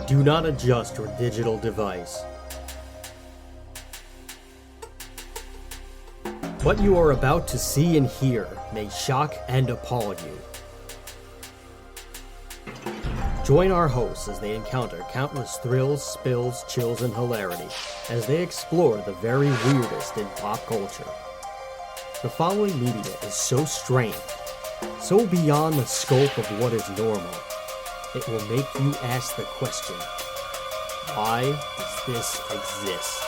Do not adjust your digital device. What you are about to see and hear may shock and appall you. Join our hosts as they encounter countless thrills, spills, chills, and hilarity as they explore the very weirdest in pop culture. The following media is so strange, so beyond the scope of what is normal, it will make you ask the question, why does this exist?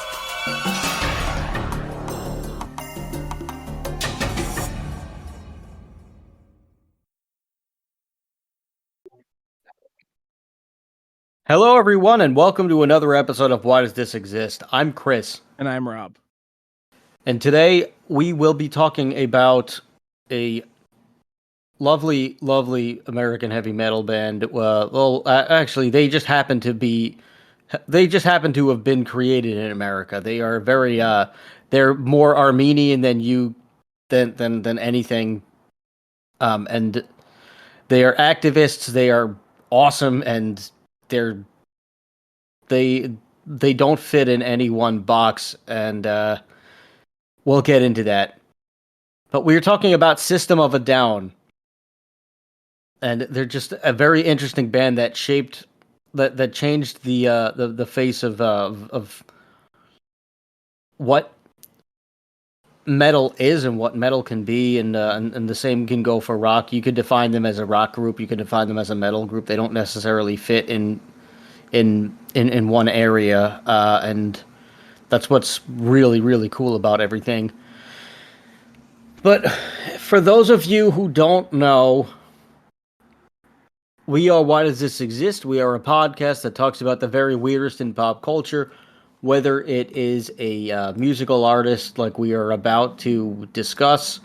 Hello, everyone, and welcome to another episode of Why Does This Exist? I'm Chris. And I'm Rob. And today we will be talking about a lovely, lovely American heavy metal band. Actually, they just happen to have been created in America. They are they're more Armenian than anything. And they are activists. They are awesome, and they don't fit in any one box, and we'll get into that. But we were talking about System of a Down, and they're just a very interesting band that changed the face of what metal is and what metal can be, and the same can go for rock. You could define them as a rock group, you could define them as a metal group. They don't necessarily fit in one area, and that's what's really, really cool about everything. But for those of you who don't know, we are Why Does This Exist? We are a podcast that talks about the very weirdest in pop culture, whether it is a musical artist like we are about to discuss,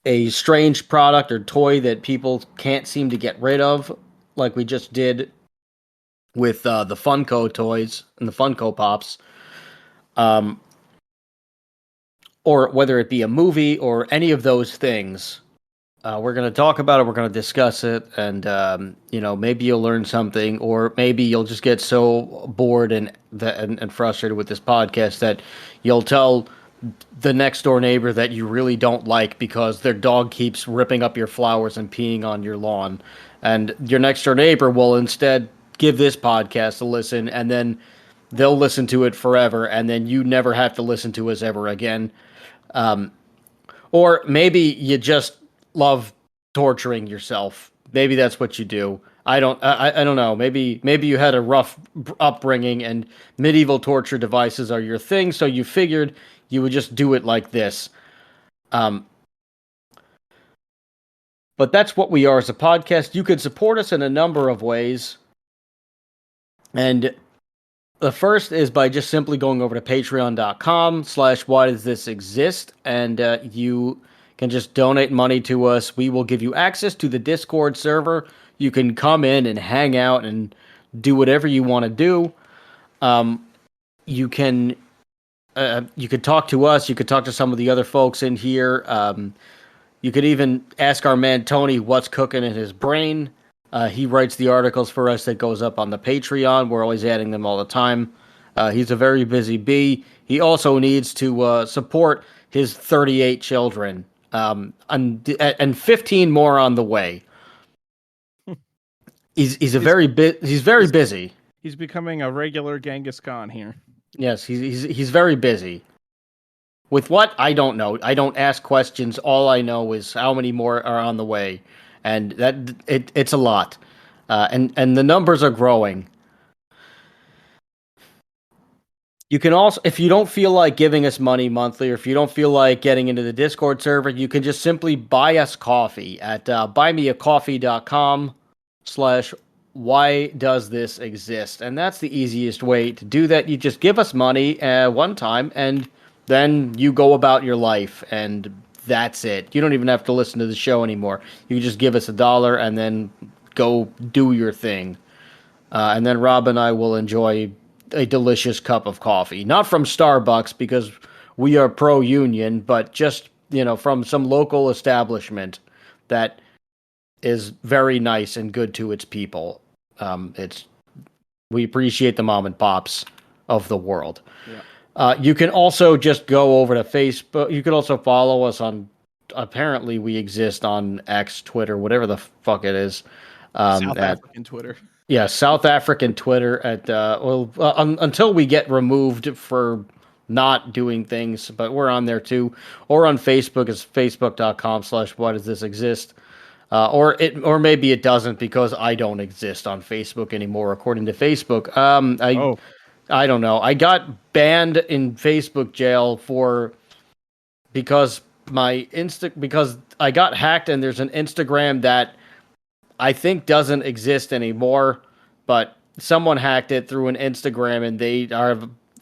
a strange product or toy that people can't seem to get rid of, like we just did with the Funko toys and the Funko Pops, or whether it be a movie or any of those things. We're going to talk about it, we're going to discuss it, and maybe you'll learn something, or maybe you'll just get so bored and frustrated with this podcast that you'll tell the next door neighbor that you really don't like because their dog keeps ripping up your flowers and peeing on your lawn. And your next door neighbor will instead give this podcast a listen, and then they'll listen to it forever, and then you never have to listen to us ever again. Or maybe you just love torturing yourself. Maybe that's what you do. I don't know. Maybe you had a rough upbringing and medieval torture devices are your thing, so you figured you would just do it like this. But that's what we are as a podcast. You could support us in a number of ways. And the first is by just simply going over to patreon.com/whydoesthisexist, and you can just donate money to us. We will give you access to the Discord server. You can come in and hang out and do whatever you want to do. You could talk to us. You could talk to some of the other folks in here. You could even ask our man Tony what's cooking in his brain. He writes the articles for us that goes up on the Patreon. We're always adding them all the time. He's a very busy bee. He also needs to support his 38 children, and 15 more on the way. He's very busy. He's becoming a regular Genghis Khan here. Yes, he's very busy. With what? I don't know. I don't ask questions. All I know is how many more are on the way. And it's a lot. And the numbers are growing. You can also, if you don't feel like giving us money monthly, or if you don't feel like getting into the Discord server, you can just simply buy us coffee at buymeacoffee.com/whydoesthisexist. And that's the easiest way to do that. You just give us money one time, and then you go about your life, and that's it. You don't even have to listen to the show anymore. You just give us $1 and then go do your thing. And then Rob and I will enjoy a delicious cup of coffee. Not from Starbucks, because we are pro-union, but just, from some local establishment that is very nice and good to its people. It's we appreciate the mom and pops of the world. Yeah. You can also just go over to Facebook. You can also follow us on. Apparently, we exist on X, Twitter, whatever the fuck it is. South At African Twitter. Yeah, South African Twitter at until we get removed for not doing things, but we're on there too. Or on Facebook is facebook.com/whydoesthisexist. Or maybe it doesn't because I don't exist on Facebook anymore, according to Facebook. Oh, I don't know. I got banned in Facebook jail because because I got hacked and there's an Instagram that I think doesn't exist anymore, but someone hacked it through an Instagram and they are,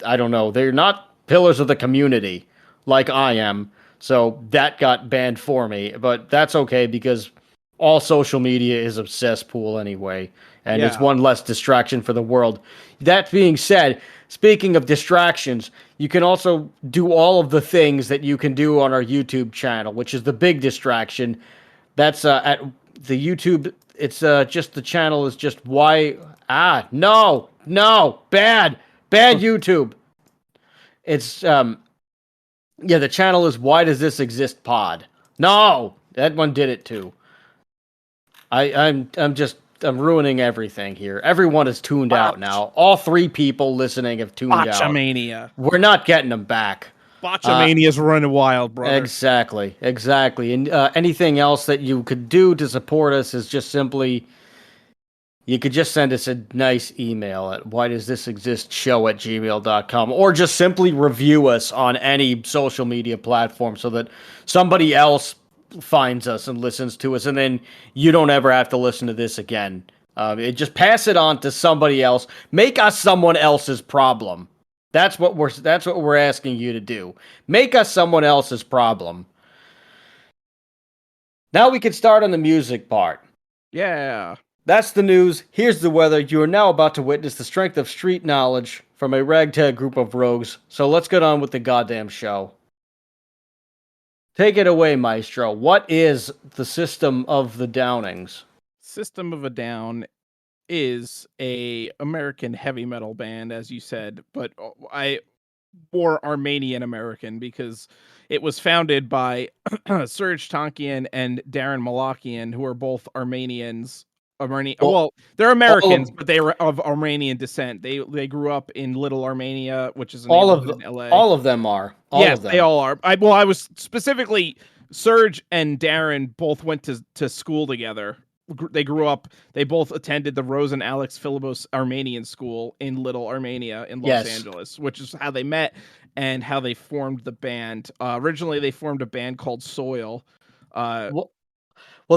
I don't know, they're not pillars of the community like I am. So that got banned for me, but that's okay because all social media is a cesspool anyway, and it's yeah. one less distraction for the world. That being said, speaking of distractions, you can also do all of the things that you can do on our YouTube channel, which is the big distraction. That's at the YouTube. It's just the channel is just why bad YouTube. It's yeah, the channel is why does this exist pod. No, that one did it too. I'm ruining everything here. Everyone is tuned out now. All three people listening have tuned out. Botchamania. We're not getting them back. Botchamania's running wild, brother. Exactly. And anything else that you could do to support us is just simply, you could just send us a nice email at whydoesthisexistshow@gmail.com, or just simply review us on any social media platform so that somebody else finds us and listens to us, and then you don't ever have to listen to this again. Just pass it on to somebody else. Make us someone else's problem. That's what we're asking you to do. Make us someone else's problem. Now we can start on the music part. Yeah. That's the news. Here's the weather. You are now about to witness the strength of street knowledge from a ragtag group of rogues. So let's get on with the goddamn show. Take it away, Maestro. What is the System of the Downings? System of a Down is a American heavy metal band, as you said, but more Armenian American because it was founded by Serge Tankian and Darren Malakian, who are both Armenians. Well, they're Americans, but they were of Armenian descent. They grew up in Little Armenia, which is a neighborhood in LA. All of them are. Yes, they all are. I was specifically Serge and Darren both went to school together. They grew up. They both attended the Rose and Alex Philibos Armenian School in Little Armenia in Los Angeles, which is how they met and how they formed the band. Originally, they formed a band called Soil. Well,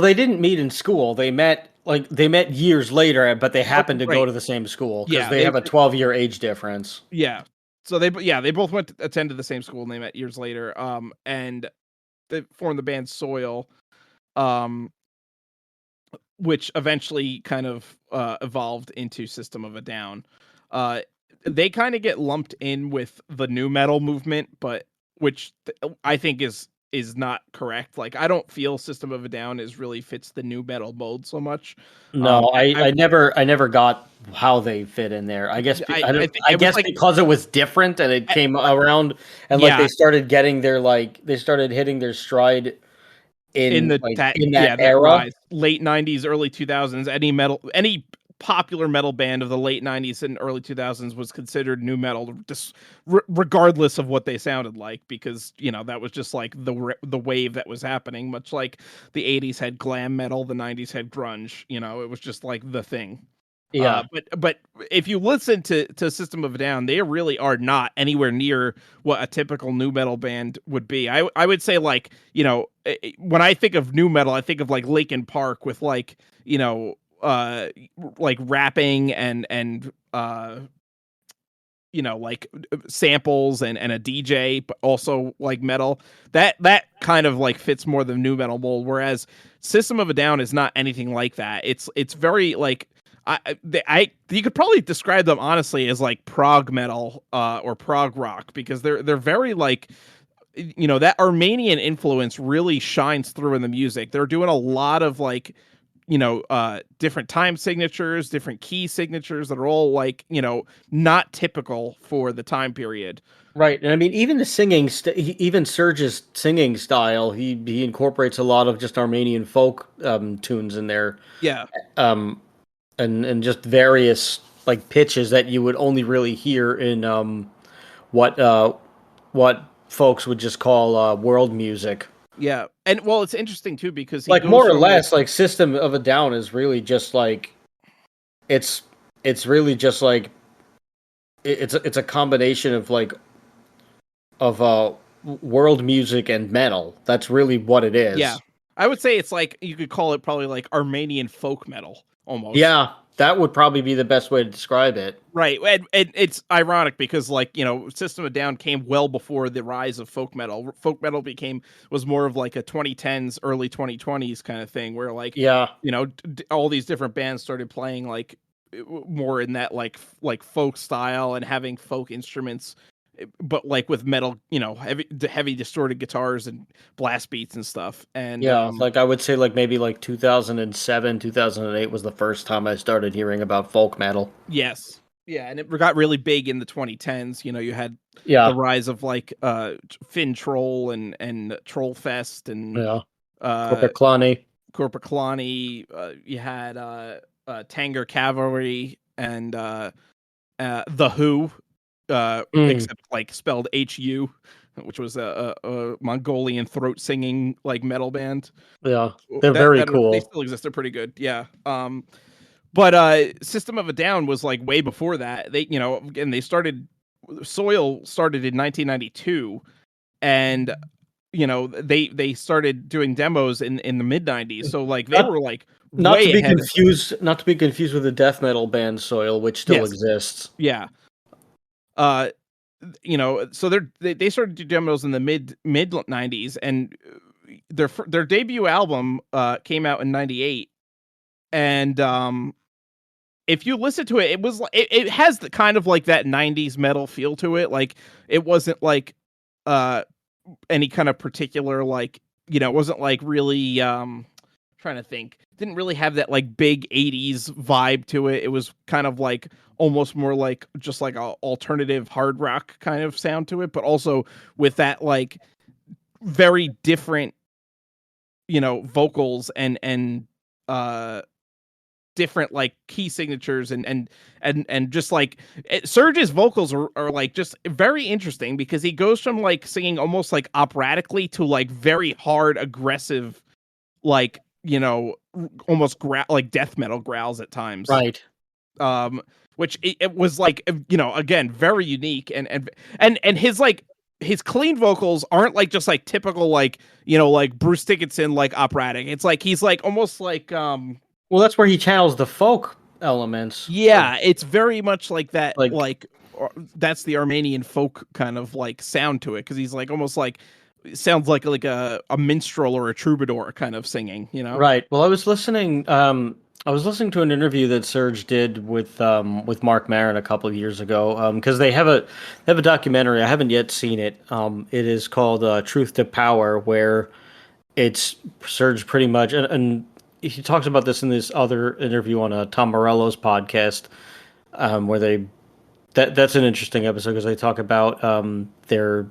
they didn't meet in school. They met years later, but they happened to go to the same school because they have a 12-year age difference. Yeah. So they both attended the same school and they met years later. And they formed the band Soil. Which eventually kind of evolved into System of a Down. They kind of get lumped in with the nu metal movement, but which I think is not correct. Like, I don't feel System of a Down really fits the nu metal mold so much. No, I never got how they fit in there. I guess I guess because it was different and it came around and they started getting they started hitting their stride in that era, rise, late 90s, early 2000s. Any popular metal band of the late 90s and early 2000s was considered nu metal, just regardless of what they sounded like, because that was just like the wave that was happening. Much like the 80s had glam metal, the 90s had grunge. It was just like the thing. Yeah. But if you listen to System of a Down, they really are not anywhere near what a typical nu metal band would be. I would say, like, when I think of nu metal, I think of like Linkin Park with like rapping and like samples and a DJ, but also like metal. That kind of like fits more the nu metal mold. Whereas System of a Down is not anything like that. It's very like, you could probably describe them honestly as like prog metal or prog rock, because they're very like, that Armenian influence really shines through in the music. They're doing a lot of like different time signatures, different key signatures that are all like, not typical for the time period. Right, and I mean, even the singing, even Serge's singing style, he incorporates a lot of just Armenian folk tunes in there, Yeah. um, and just various like pitches that you would only really hear in what what folks would just call world music. Yeah. And well, it's interesting too because he Like goes more or from like less, like System of a Down is really just like it's it's really just like it's a combination of like of world music and metal. That's really what it yeah. is. I would say it's like you could call it probably like Armenian folk metal almost. Yeah, that would probably be the best way to describe it. Right. And it's ironic because like, System of a Down came well before the rise of folk metal. Folk metal was more of like a 2010s, early 2020s kind of thing where like, Yeah, all these different bands started playing like more in that like folk style and having folk instruments, but like with metal, heavy distorted guitars and blast beats and stuff. And yeah. Like I would say, like maybe like 2007, 2008 was the first time I started hearing about folk metal. yes. Yeah, and it got really big in the 2010s. You had the Yeah, rise of like Finn Troll and Troll Fest and yeah. uh Corporate Cloney. Corpaclani. You had Tanger Cavalry and The Who, Mm, except like spelled HU, which was a Mongolian throat singing like metal band. yeah, they're very They cool. still exist. They're pretty good. Yeah. But System of a Down was like way before that. Again, Soil started in 1992, and they started doing demos in the mid 90s. So like they Not were like not to way be ahead. confused, not to be confused with the death metal band Soil, which still Yes. exists. Yeah. Uh, so they started to do demos in the mid 90s, and their debut album came out in 98, and if you listen to it, it was it has the kind of like that 90s metal feel to it. Like it wasn't like uh any kind of particular like, it wasn't like really trying to think. Didn't really have that like big 80s vibe to it. It was kind of like almost more like just like a alternative hard rock kind of sound to it, but also with that like very different, vocals and uh different like key signatures and just like Serge's vocals are like just very interesting because he goes from like singing almost like operatically to like very hard aggressive, like almost like death metal growls at times. Right. um which it was like, again, very unique, and his like his clean vocals aren't like just like typical like, like Bruce Dickinson like operatic. It's like he's like almost like Well, that's where he channels the folk elements of yeah, it's very much like that, like like that's the Armenian folk kind of like sound to it because he's like almost like sounds like a minstrel or a troubadour kind of singing. right. Well, I was listening to an interview that Serge did with Mark Maron a couple of years ago because they have a documentary. I haven't yet seen it. It is called Truth to Power, where it's Serge pretty much and he talks about this in this other interview on Tom Morello's podcast, where that's an interesting episode because they talk about their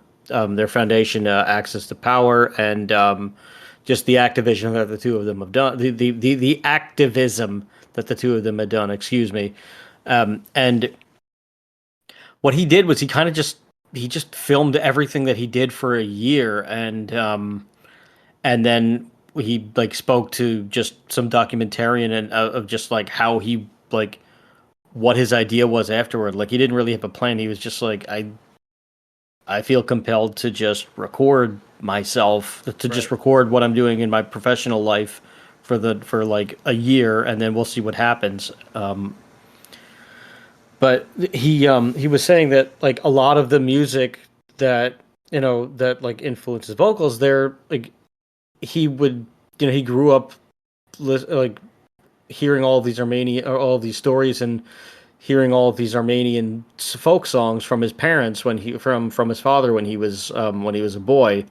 foundation, Access to Power, and just the activism that the two of them have done, the activism that the two of them had done. Excuse me, and what he did was he just filmed everything that he did for a year, and then he like spoke to just some documentarian and of just like how he like what his idea was afterward. Like he didn't really have a plan. He was just like I feel compelled to just record myself, to just Right. record what I'm doing in my professional life for like a year, and then we'll see what happens. But he was saying that like a lot of the music that that like influences vocals, they're like he would he grew up like hearing all of these Armenian or all of these stories and hearing all of these Armenian folk songs from his parents when he from his father when he was a boy.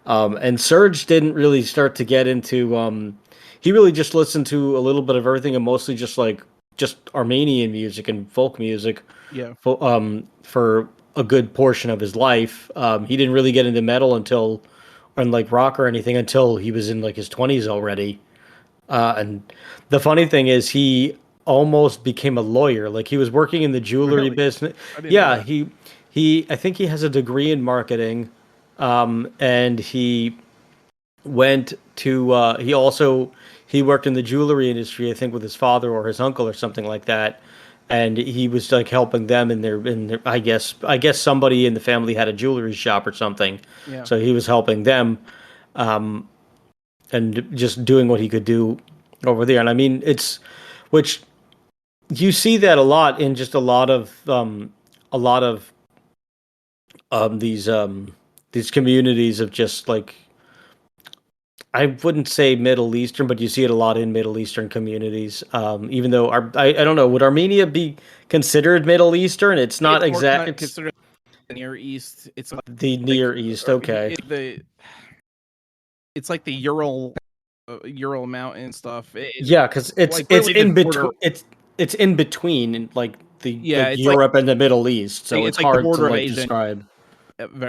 And Serge didn't really start to get into. he really just listened to a little bit of everything and mostly just Armenian music and folk music Yeah. for a good portion of his life. He didn't really get into metal until and like rock or anything until he was in like his 20s already. And the funny thing is he almost became a lawyer. Like he was working in the jewelry Really? business. I didn't know Yeah, that. he I think he has a degree in marketing. And he went to he worked in the jewelry industry, I think with his father or his uncle or something like that. And he was like helping them in their I guess somebody in the family had a jewelry shop or something. Yeah. So he was helping them and just doing what he could do over there. And I mean, which you see that a lot in just a lot of um, these um, these communities of just like I wouldn't say Middle Eastern, but you see it a lot in Middle Eastern communities. Even though I don't know, would Armenia be considered Middle Eastern? It's not It's more exact. It's considered the Near East. It's the like Near East. Okay. it's like the Ural Mountain stuff. It's Yeah, because like really the border. it's in between like the Yeah, like Europe and the Middle East, so it's it's like the hard to border of like Asia. describe.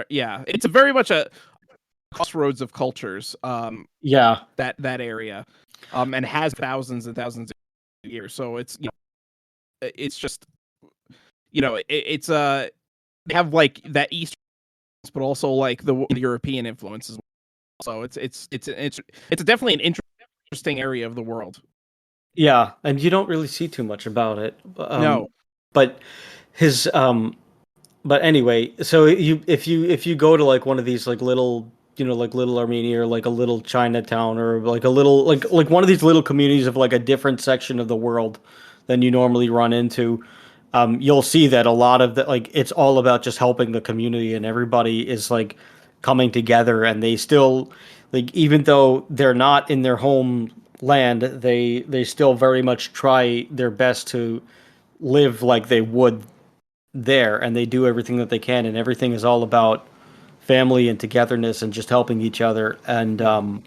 Yeah, it's a very much a crossroads of cultures. Yeah, That area, and has thousands and thousands of years. So it's it's just it's they have like that East, but also like the European influence as well. So it's definitely an interesting area of the world. yeah, and you don't really see too much about it. No, But his but anyway, so if you go to like one of these like little like little Armenia or like a little Chinatown or like a little like one of these little communities of like a different section of the world than you normally run into, you'll see that a lot of that like it's all about just helping the community and everybody is like coming together and they still like even though they're not in their home land, they still very much try their best to live like they would there and they do everything that they can and everything is all about family and togetherness and just helping each other yeah,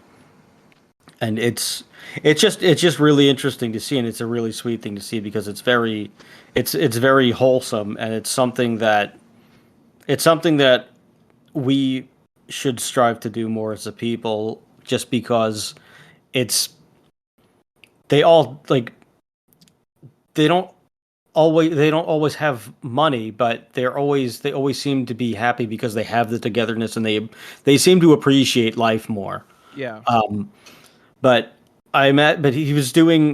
and it's just really interesting to see and it's a really sweet thing to see because it's very wholesome and it's something that we should strive to do more as a people just because it's they all like they don't always have money, but they always seem to be happy because they have the togetherness and they seem to appreciate life more. yeah, But but he was doing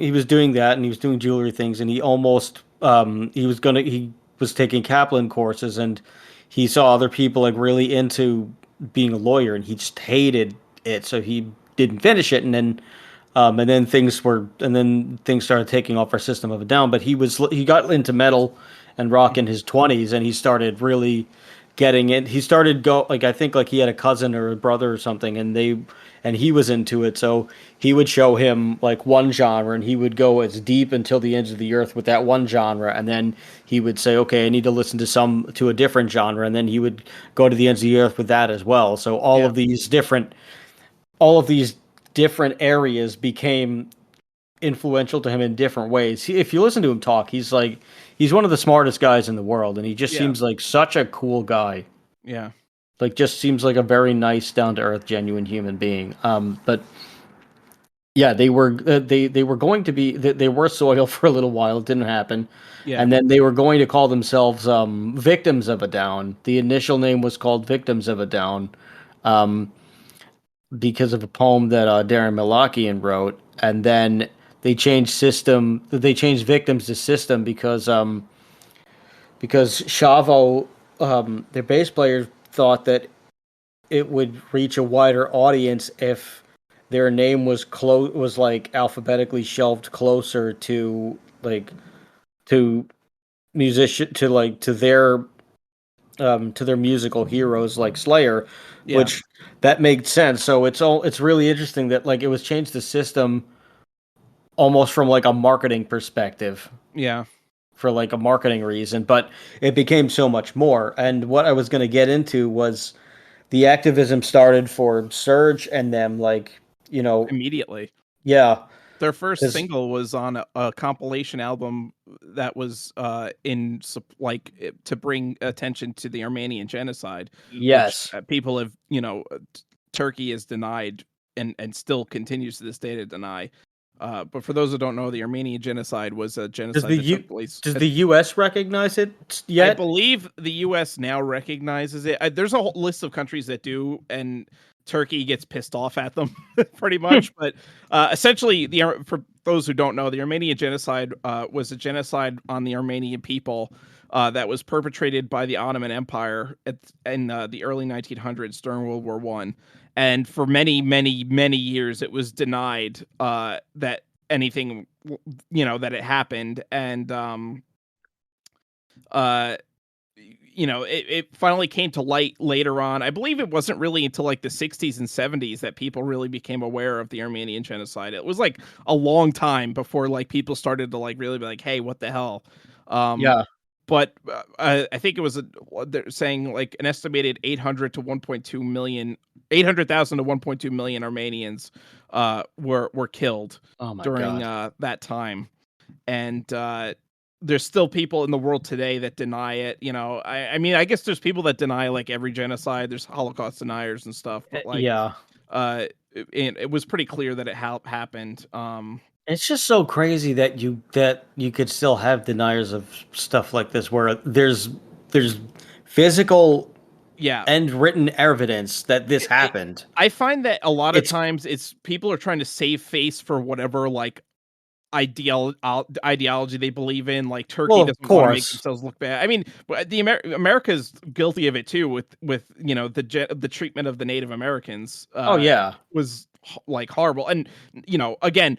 that and he was doing jewelry things and he almost he was taking Kaplan courses and he saw other people like really into being a lawyer and he just hated it, so he didn't finish it and then things started taking off our system of a down. But he got into metal and rock in his 20s, and he started really getting it. He started go like I think like he had a cousin or a brother or something, and he was into it. So he would show him like one genre, and he would go as deep until the ends of the earth with that one genre, and then he would say, okay, I need to listen to a different genre, and then he would go to the ends of the earth with that as well. So yeah, all of these different areas became influential to him in different ways. If you listen to him talk, he's one of the smartest guys in the world, and he just yeah, seems like such a cool guy. yeah, Like, just seems like a very nice, down to earth, genuine human being. But yeah, they were going to be they were soil for a little while. It didn't happen, yeah, and then they were going to call themselves Victims of a Down. The initial name was called Victims of a Down. Um, because of a poem that Darren Malakian wrote, and then they changed victims to system because Shavo, their bass player, thought that it would reach a wider audience if their name was like alphabetically shelved closer to like to musician to their musical heroes like Slayer, yeah, which that made sense. So it's really interesting that like it was changed the system almost from like a marketing perspective yeah. for like a marketing reason, but it became so much more. And what I was going to get into was the activism started for Surge and them like, you know, Immediately. yeah. Their first 'Cause single was on a compilation album that was to bring attention to the Armenian genocide, which yes. people have, Turkey has denied and still continues to this day to deny. But for those who don't know, the Armenian genocide was a Does genocide the that took U place. does the US recognize it I yet? believe the U.S. now recognizes it. There's a whole list of countries that do, and Turkey gets pissed off at them pretty much. But essentially, for those who don't know, the Armenian genocide was a genocide on the Armenian people that was perpetrated by the Ottoman Empire in the early 1900s during World War One, and for many, many, many years, it was denied that anything, that it happened, and uh it finally came to light later on. I believe it wasn't really until like the 60s and 70s that people really became aware of the Armenian genocide. It was like a long time before like people started to like really be like, hey, what the hell? um Yeah. but I think it was they're saying like an estimated 800 to 1.2 million, 800,000 to 1.2 million Armenians were killed Oh my during god. that time. And there's still people in the world today that deny it. I mean, I guess there's people that deny like every genocide. There's Holocaust deniers and stuff, but like, Yeah. it was pretty clear that it happened. It's just so crazy that you could still have deniers of stuff like this where there's physical Yeah, and written evidence that this it, it, happened. I find that a lot of It's times it's people are trying to save face for whatever like ideology they believe in. Like well, Turkey of doesn't want to make course. themselves look bad. I mean, America's guilty of it too with the the treatment of the Native Americans Oh yeah. was like horrible. And again,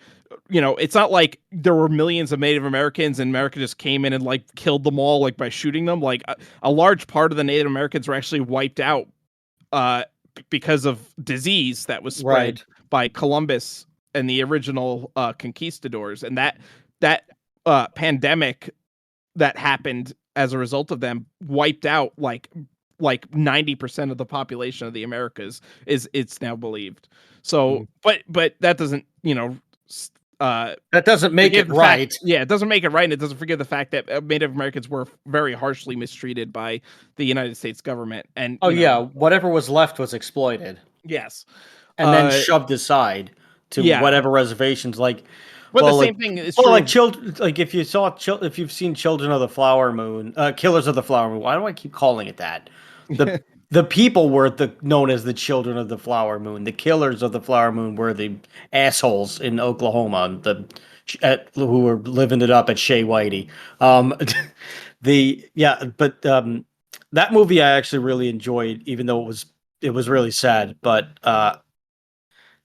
it's not like there were millions of Native Americans and America just came in and like killed them all like by shooting them. Like a large part of the Native Americans were actually wiped out uh, because of disease that was spread Right. by Columbus and the original conquistadors, and that pandemic that happened as a result of them wiped out like 90% of the population of the Americas, is it's now believed. So, Mm. but that doesn't That doesn't make forgive it the fact. right. Yeah, it doesn't make it right, and it doesn't forgive the fact that Native Americans were very harshly mistreated by the United States government. And Oh yeah, whatever was left was exploited yes. and then uh shoved aside to yeah, whatever reservations like but the well like same thing is well true like of. children like if you've seen Children of the Flower Moon, Killers of the Flower Moon. Why do I keep calling it that? The the people were known as the Children of the Flower Moon. The Killers of the Flower Moon were the assholes in Oklahoma, who were living it up at Shea Whitey. Um, but that movie I actually really enjoyed, even though it was really sad. But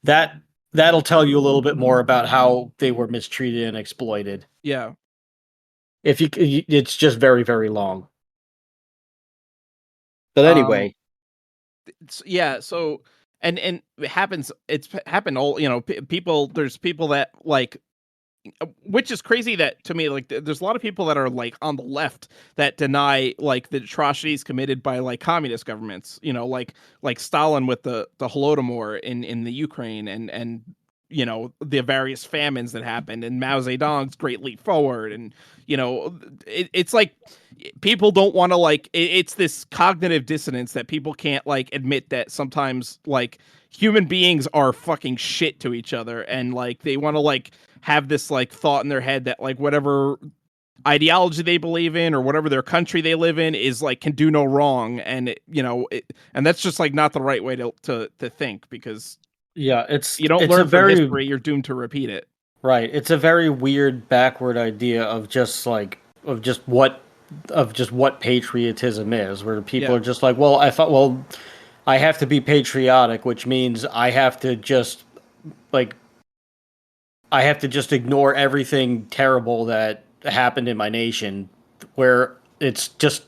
that that'll tell you a little bit more about how they were mistreated and exploited. Yeah. If it's just very very long. But um anyway, yeah, so and it happens, it's happened all, people, there's people that like, which is crazy that to me, like there's a lot of people that are like on the left that deny like the atrocities committed by like communist governments, like Stalin with the Holodomor in the Ukraine, and the various famines that happened, and Mao Zedong's Great Leap Forward. And it's like people don't want to like it's this cognitive dissonance that people can't like admit that sometimes like human beings are fucking shit to each other, and like they want to like have this like thought in their head that like whatever ideology they believe in or whatever their country they live in is like can do no wrong. And and that's just like not the right way to think, because yeah, you don't it's a learn from very history, you're doomed to repeat it. right. It's a very weird backward idea of just like of just what patriotism is, where people Yeah, are just like, well, I have to be patriotic, which means like I have to just ignore everything terrible that happened in my nation. Where it's just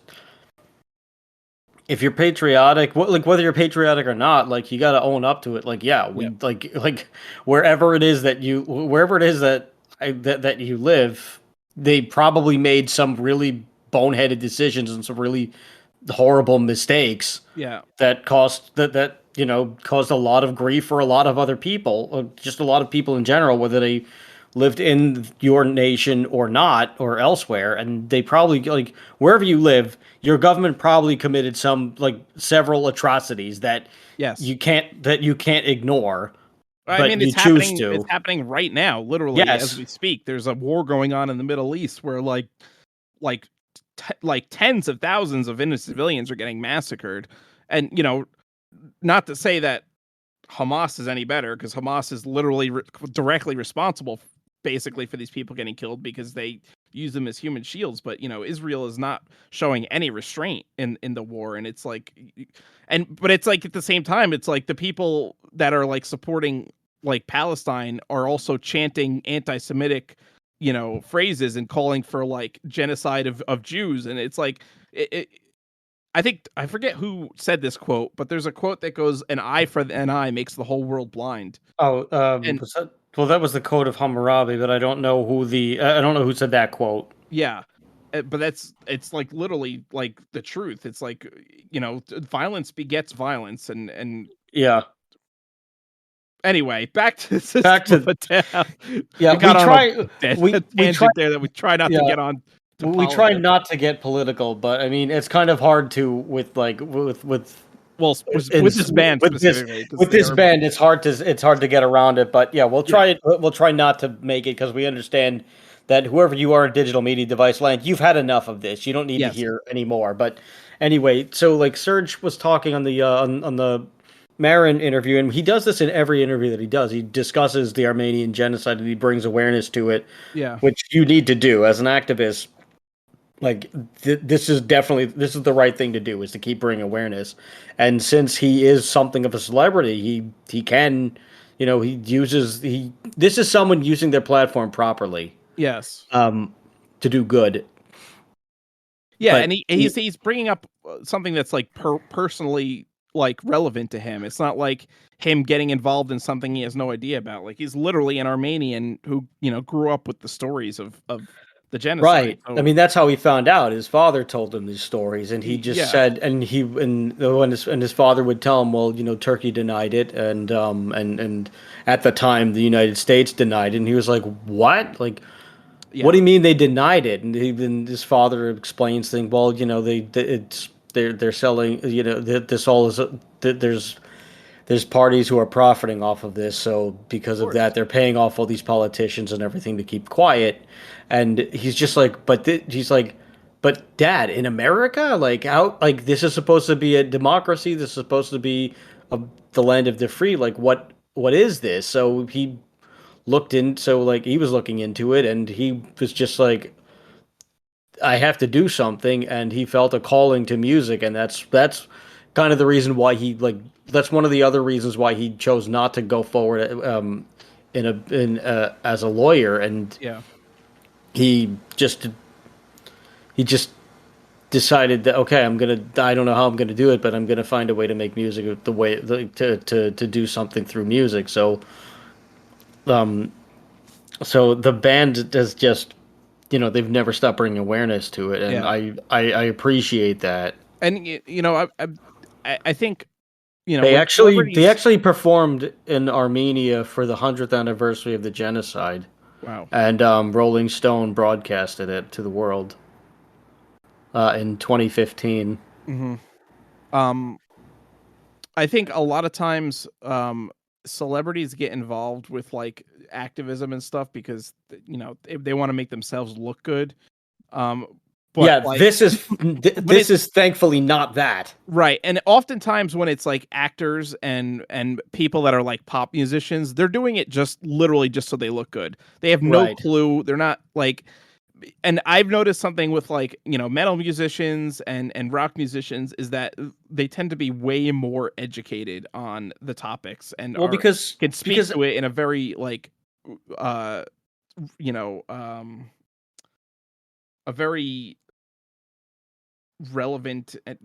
if you're patriotic, like whether you're patriotic or not, like you got to own up to it. Like, yeah, yeah, we like wherever it is that you live, they probably made some really boneheaded decisions and some really horrible mistakes yeah, that caused a lot of grief for a lot of other people, just a lot of people in general, whether they lived in your nation or not or elsewhere, and they probably like wherever you live, your government probably committed some like several atrocities Yes. you can't ignore, I but mean, you choose it's to. happening right now, literally as Yes. we speak. There's a war going on in the Middle East where like like tens of thousands of innocent civilians are getting massacred. And not to say that Hamas is any better, because Hamas is literally directly responsible, basically, for these people getting killed because they use them as human shields. But Israel is not showing any restraint in the war, and it's like, but it's like at the same time, it's like the people that are like supporting like Palestine are also chanting anti-Semitic, phrases and calling for like genocide of Jews, and it's like it, I think I forget who said this quote, but there's a quote that goes, "An eye for an eye makes the whole world blind." Oh, And well, that was the quote of Hammurabi, but I don't know who said that quote. yeah, but it's like literally like the truth. It's like violence begets violence, and Yeah. anyway, back to the Back system of to a down. yeah, We got on a we try tangent there that we try not to yeah, get on to we try politics. not to get political, but I mean, it's kind of hard to with Well, in with this band specifically, because with they this are band, it's hard to get around it. But yeah, yeah, we'll try not to make it because we understand that whoever you are in digital media device land, you've had enough of this. You don't need to yes, hear anymore. But anyway, so like Serge was talking on the on the Marin interview, and he does this in every interview that he does. He discusses the Armenian genocide and he brings awareness to it, yeah, which you need to do as an activist. Like this is the right thing to do, is to keep bringing awareness. And since he is something of a celebrity, he can, he uses he this is someone using their platform properly yes. um to do good. Yeah, and But he's bringing up something that's like personally like relevant to him. It's not like him getting involved in something he has no idea about. Like he's literally an Armenian who grew up with the stories of the genocide. right. I So mean, that's how he found out. His father told him these stories, and he just yeah, said, and when his father would tell him, well, Turkey denied it, and at the time the United States denied it, and he was like, what? Like, what yeah, do you mean they denied it? And even his father explains things. Well, they're selling. This all is there's parties who are profiting off of this. So of because of course, that, they're paying off all these politicians and everything to keep quiet. And he's just like, he's like, but Dad, in America, like how, like this is supposed to be a democracy. This is supposed to be the land of the free. Like what is this? So he was looking into it, and he was just like, I have to do something, and he felt a calling to music, and that's kind of the reason why that's one of the other reasons why he chose not to go forward in as a lawyer, and yeah, he just he just decided that, okay, I don't know how I'm gonna do it, but I'm gonna find a way to make music to do something through music. Um so the band has just, they've never stopped bringing awareness to it, and yeah. I appreciate that. And I think They when actually they celebrities, actually performed in Armenia for the 100th anniversary of the genocide, wow, and Rolling Stone broadcasted it to the world in 2015. hmm um, I think a lot of times celebrities get involved with like activism and stuff because they want to make themselves look good. Um, but Yeah, like, but this is thankfully not that. right, and oftentimes when it's like actors and people that are like pop musicians, they're doing it just literally just so they look good. They have no Right. clue. They're not like, and I've noticed something with like metal musicians and rock musicians is that they tend to be way more educated on the topics and Well, are can speak because to it in a very like uh you know um a very relevant, and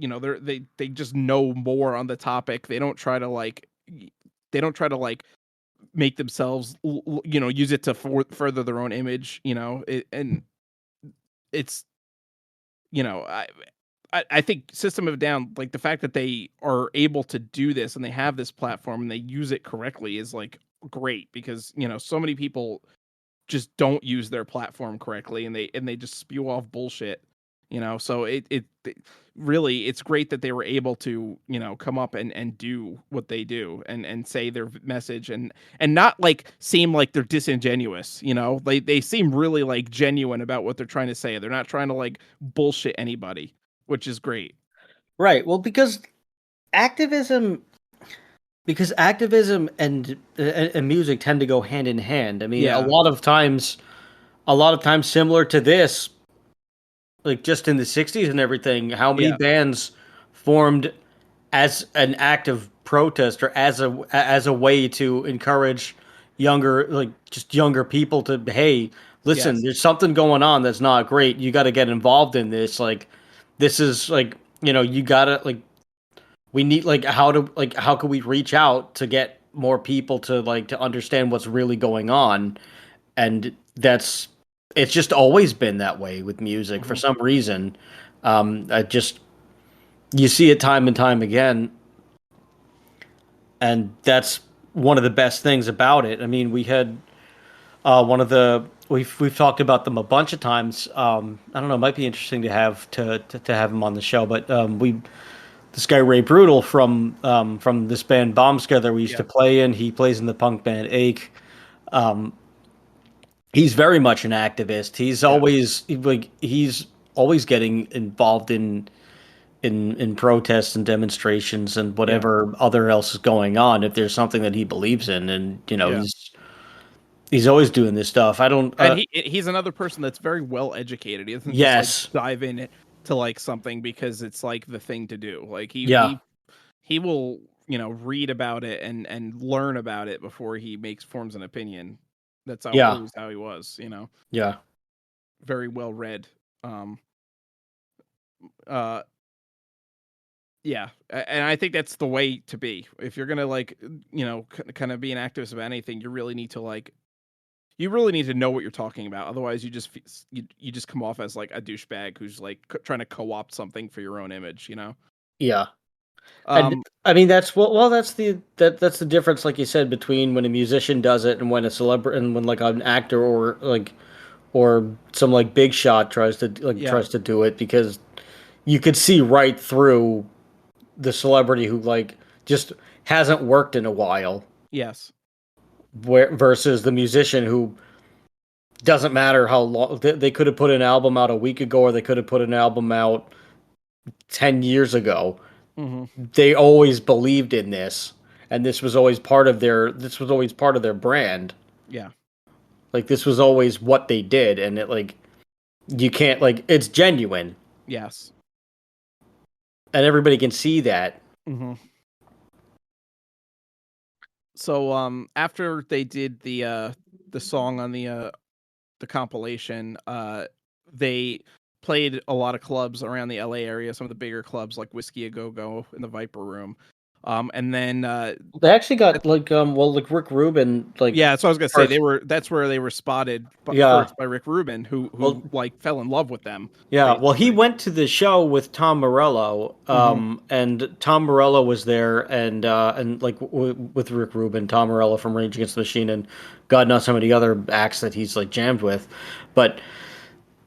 they just know more on the topic. They don't try to like make themselves use it to further their own image, and it's you know I think System of a Down, like the fact that they are able to do this and they have this platform and they use it correctly is like great, because so many people just don't use their platform correctly, and they just spew off bullshit. So really, it's great that they were able to come up and do what they do, and say their message, and not like seem like they're disingenuous. They seem really like genuine about what they're trying to say. They're not trying to like bullshit anybody, which is great. Right. Well, activism activism and music tend to go hand in hand. I mean, Yeah, a lot of times similar to this, like just in the 60s and everything, how many yeah, bands formed as an act of protest or as a way to encourage younger people to, hey, listen, yes, there's something going on that's not great. You got to get involved in this. Like this is like, you got to like we need how can we reach out to get more people to to understand what's really going on. And it's just always been that way with music for hmm some reason. I just You see it time and time again, and that's one of the best things about it. I mean, we had one of the we've talked about them a bunch of times. I don't know, it might be interesting to to have him on the show, but we this guy Ray Brutal from this band Bombscare we used yeah, to play in. He plays in the punk band Ache. He's very much an activist. yeah, He's always getting involved in protests and demonstrations and yeah, whatever other else is going on. If there's something that he believes in, and yeah. he's always doing this stuff. I don't. And he's another person that's very well educated. He doesn't just like Yes. dive in to like something because it's like the thing to do. Like Yeah. he will read about it and learn about it before he forms an opinion. That's Yeah. always how he was. Yeah. Very well read. Um. Uh. Yeah, and I think that's the way to be. If you're gonna like kind of be an activist about anything, you really need to know what you're talking about. Otherwise, you just come off as like a douchebag who's like trying to co-opt something for your own image. Yeah. And Um, I mean that's the difference, like you said, between when a musician does it and when a celebrity and when like an actor or some like big shot yeah, tries to do it, because you could see right through the celebrity who just hasn't worked in a while, yes, where versus the musician who doesn't matter how long they could have put an album out a week ago or they could have put an album out 10 years ago. hmm They always believed in this, and this was always part of their brand. yeah, Like this was always what they did, and it you can't it's genuine, yes. and everybody can see that. hmm So after they did the song on the compilation, they played a lot of clubs around the LA area, some of the bigger clubs like Whiskey a Go Go and the Viper Room. And then They actually got Rick Rubin yeah, so I was gonna say first. that's where they were spotted Yeah. first by Rick Rubin, who Well, like fell in love with them yeah, well, he basically. went to the show with Tom Morello, hmm and Tom Morello was there, and with Rick Rubin, Tom Morello from Rage Against the Machine, and God knows how many other acts that he's jammed with, but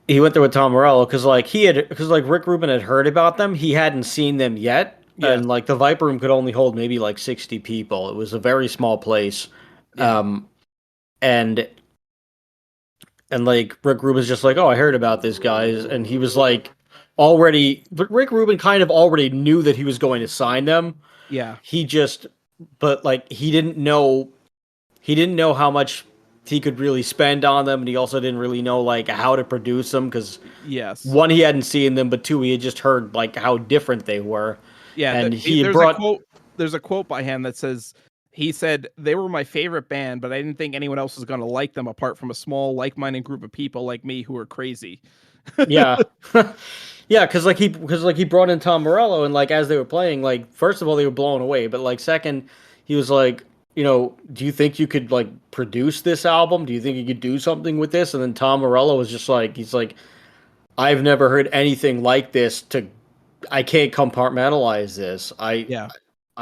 he went there with Tom Morello because Rick Rubin had heard about them, he hadn't seen them yet, Yes. and the Viper Room could only hold maybe 60 people. It was a very small place, Yeah. um, and Rick Rubin's just like, oh, I heard about this guys, and he was but Rick Rubin kind of already knew that he was going to sign them. Yeah. He just, but he didn't know how much he could really spend on them, and he also didn't really know how to produce them because Yes. one, he hadn't seen them, but two, he had just heard how different they were, Yeah. and he had There's a brought. quote. There's a quote by him that says, he said, "They were my favorite band, but I didn't think anyone else was going to like them apart from a small, like-minded group of people like me who are crazy." Yeah. Yeah, because he brought in Tom Morello, and as they were playing, first of all they were blown away, but second, he was like, do you think you could produce this album? Do you think you could do something with this? And then Tom Morello was just he's like, I've never heard anything like this. I can't compartmentalize this. Yeah.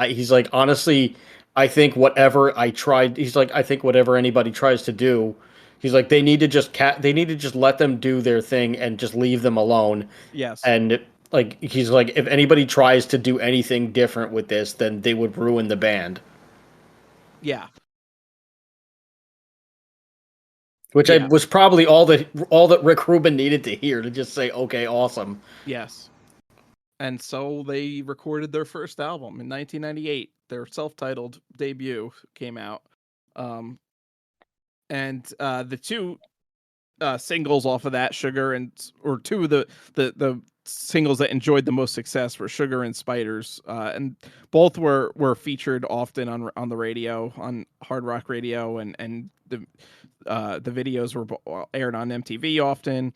He's like, honestly, I think whatever I tried, he's like, I think whatever anybody tries to do He's like, they need to just let them do their thing and just leave them alone. Yes. And like he's like, if anybody tries to do anything different with this, then they would ruin the band. Yeah. Which I Yeah. was probably all that Rick Rubin needed to hear to just say, okay, awesome. Yes. And so they recorded their first album in 1998. Their self-titled debut came out. And the two singles off of that, Sugar and or two of the singles that enjoyed the most success were Sugar and Spiders, and both were featured often on the radio, on hard rock radio, and the videos were aired on MTV often.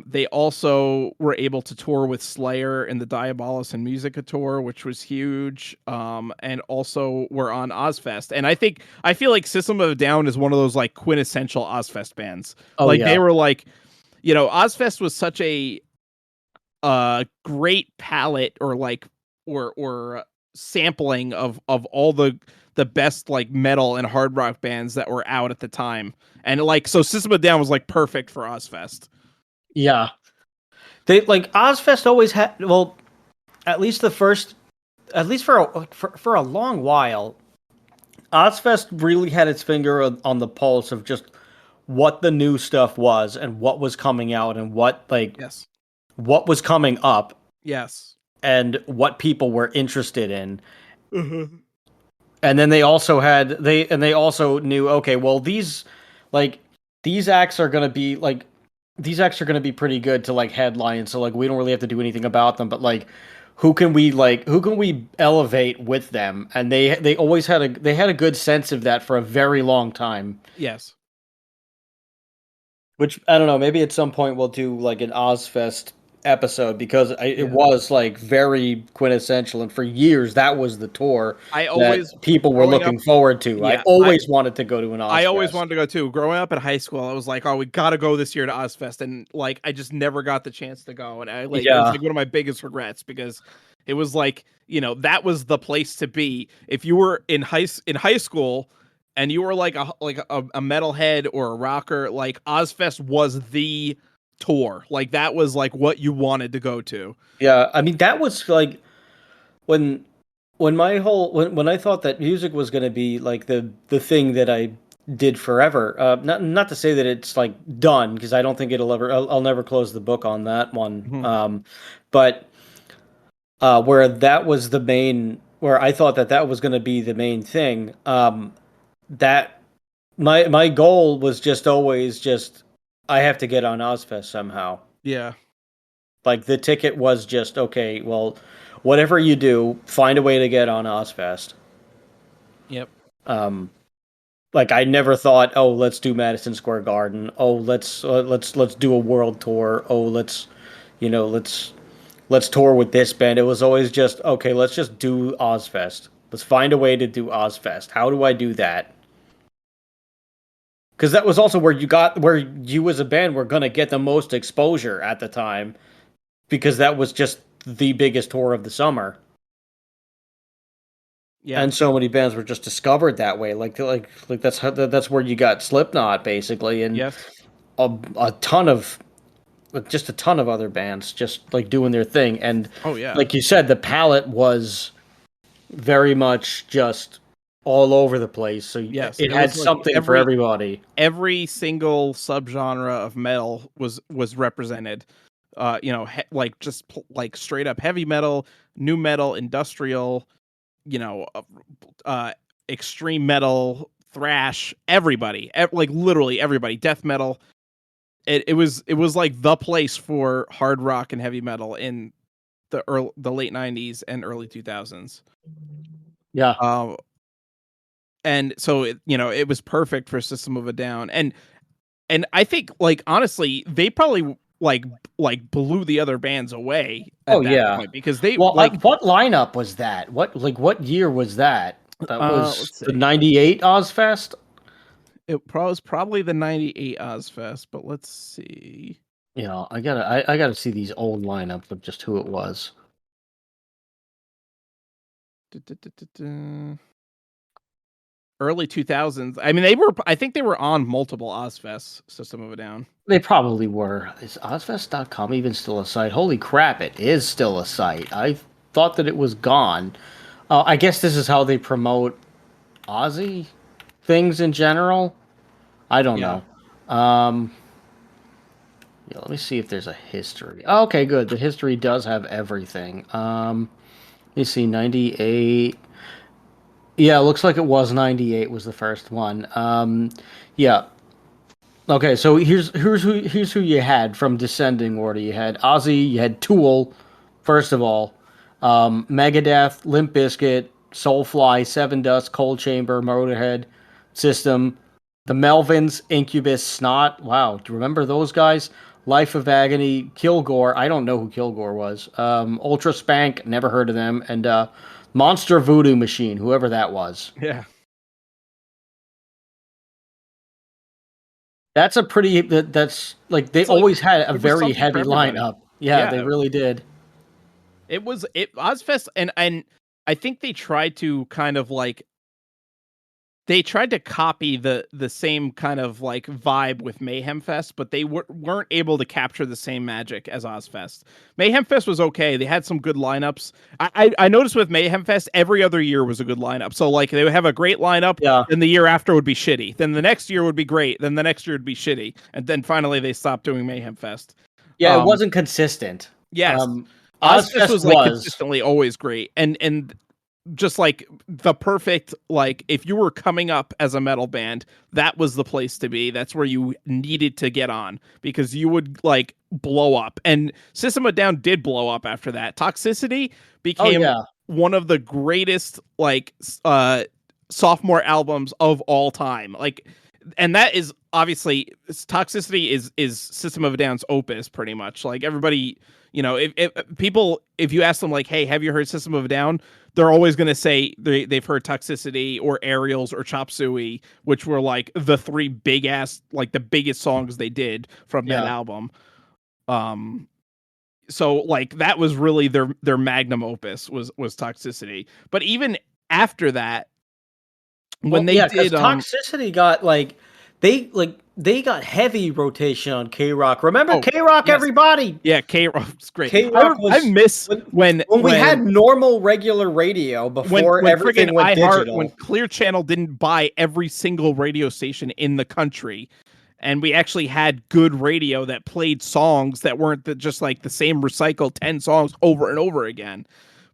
They also were able to tour with Slayer in the Diabolus and Musica tour, which was huge. And also were on Ozfest. And I feel like System of a Down is one of those like quintessential Ozfest bands. Oh Like they yeah. were like, Ozfest was such a great palette or like or sampling of all the best like metal and hard rock bands that were out at the time. And like so System of a Down was like perfect for Ozfest. Yeah. They like Ozfest always had, well, at least the first, at least for a long while, Ozfest really had its finger on the pulse of just what the new stuff was and what was coming out and Yes. what was coming up Yes. and what people were interested in. Mhm. And then they also knew, okay, well, like these acts are going to be like these acts are going to be pretty good to like headline, so like we don't really have to do anything about them, but like who can we elevate with them? And they always had a good sense of that for a very long time. Yes. Which I don't know, maybe at some point we'll do like an Ozfest episode because it Yeah. was like very quintessential, and for years that was the tour I that always people were growing up looking forward to. I yeah, always wanted to go to an I always Ozfest. wanted to go too. Growing up in high school, I was like, "Oh, we gotta go this year to Ozfest," and like, I just never got the chance to go, and I like it was Yeah, like one of my biggest regrets because it was like, that was the place to be if you were in high school and you were like a metalhead or a rocker. Like Ozfest was the tour, like that was like what you wanted to go to. yeah. I mean, that was like when when I thought that music was going to be like the thing that I did forever. Not to say that it's like done because I don't think I'll never close the book on that one. Mhm. But where that was the main, where I thought that that was going to be the main thing. That my goal was just always just I have to get on Ozfest somehow. Yeah. Like the ticket was just okay. Well, whatever you do, find a way to get on Ozfest. Yep. Um, like I never thought, oh, let's do Madison Square Garden. Oh, let's do a world tour. Oh, you know, let's tour with this band. It was always just okay. Let's just do Ozfest. Let's find a way to do Ozfest. How do I do that? Because that was also where you as a band were gonna get the most exposure at the time. Because that was just the biggest tour of the summer. Yeah. And so many bands were just discovered that way. Like that's where you got Slipknot basically, and Yes. a ton of just a ton of other bands just like doing their thing. And Oh yeah. like you said, the palette was very much just all over the place. So Yes. it It had was like something for everybody. every single subgenre of metal was represented. Like just like straight up heavy metal, new metal, industrial, you know, uh, uh extreme metal, thrash, everybody, like literally everybody, death metal. It was like the place for hard rock and heavy metal in the late 90s and early 2000s. Yeah. Um and so it was perfect for System of a Down. And I think, like, honestly, they probably like blew the other bands away Oh at that yeah. point because they Well, like what lineup was that? What year was that? That was let's the see. '98 Ozfest. Was probably the 98 Ozfest, but let's see. Yeah, I gotta see these old lineups of just who it was. Du-du-du-du-du. early 2000s. I mean, they were. I think they were on multiple Ozfest. System of a Down. They probably were. Is Ozfest.com even still a site? Holy crap, it is still a site. I thought that it was gone. I guess this is how they promote Aussie things in general. I don't Yeah. know. Yeah, let me see if there's a history. Oh, okay, good. The history does have everything. Let me see, 98. Yeah, it looks like it was 98 was the first one. Yeah. Okay, so here's who you had from descending order. You had Ozzy, you had Tool, first of all, Megadeth, Limp Bizkit, Soulfly, Seven Dust, Cold Chamber, Motorhead, System, the Melvins, Incubus, Snot. Wow, do you remember those guys? Life of Agony, Kilgore. I don't know who Kilgore was. Ultra Spank, never heard of them, and Monster Voodoo Machine, whoever that was. Yeah. That's a pretty. That's like they It's like always had a there was very something for heavy everybody. lineup. Yeah, they Yeah. really did. It was it Ozfest, and I think they tried to kind of like they tried to copy the same kind of like vibe with Mayhem Fest, but they weren't able to capture the same magic as Ozfest. Mayhem Fest was okay; they had some good lineups. I noticed with Mayhem Fest, every other year was a good lineup. So like they would have a great lineup, Yeah, then the year after would be shitty, then the next year would be great, then the next year would be shitty, and then finally they stopped doing Mayhem Fest. yeah, it Um, wasn't consistent. yes, Ozfest Ozfest was like was. consistently always great, and just like the perfect, like if you were coming up as a metal band, that was the place to be. That's where you needed to get on because you would like blow up. And System of a Down did blow up after that. Toxicity Oh became yeah, one of the greatest like sophomore albums of all time. Like, and that is obviously Toxicity is System of a Down's opus pretty much. Like everybody, you know, if people, if you ask them like, hey, have you heard System of a Down, they're always going to say they've heard Toxicity or Aerials or Chop Suey, which were like the three big ass, like the biggest songs they did from that yeah. album. Um, so like that was really their magnum opus was Toxicity. But even after that, when Well, they yeah, because did Toxicity got they got heavy rotation on K Rock. Remember oh K Rock, yes, everybody. yeah, K Rock's great. K Rock I was miss when we had normal regular radio before when friggin' everything went iHeart, when digital. Clear Channel didn't buy every single radio station in the country, and we actually had good radio that played songs that weren't just like the same recycled 10 songs over and over again.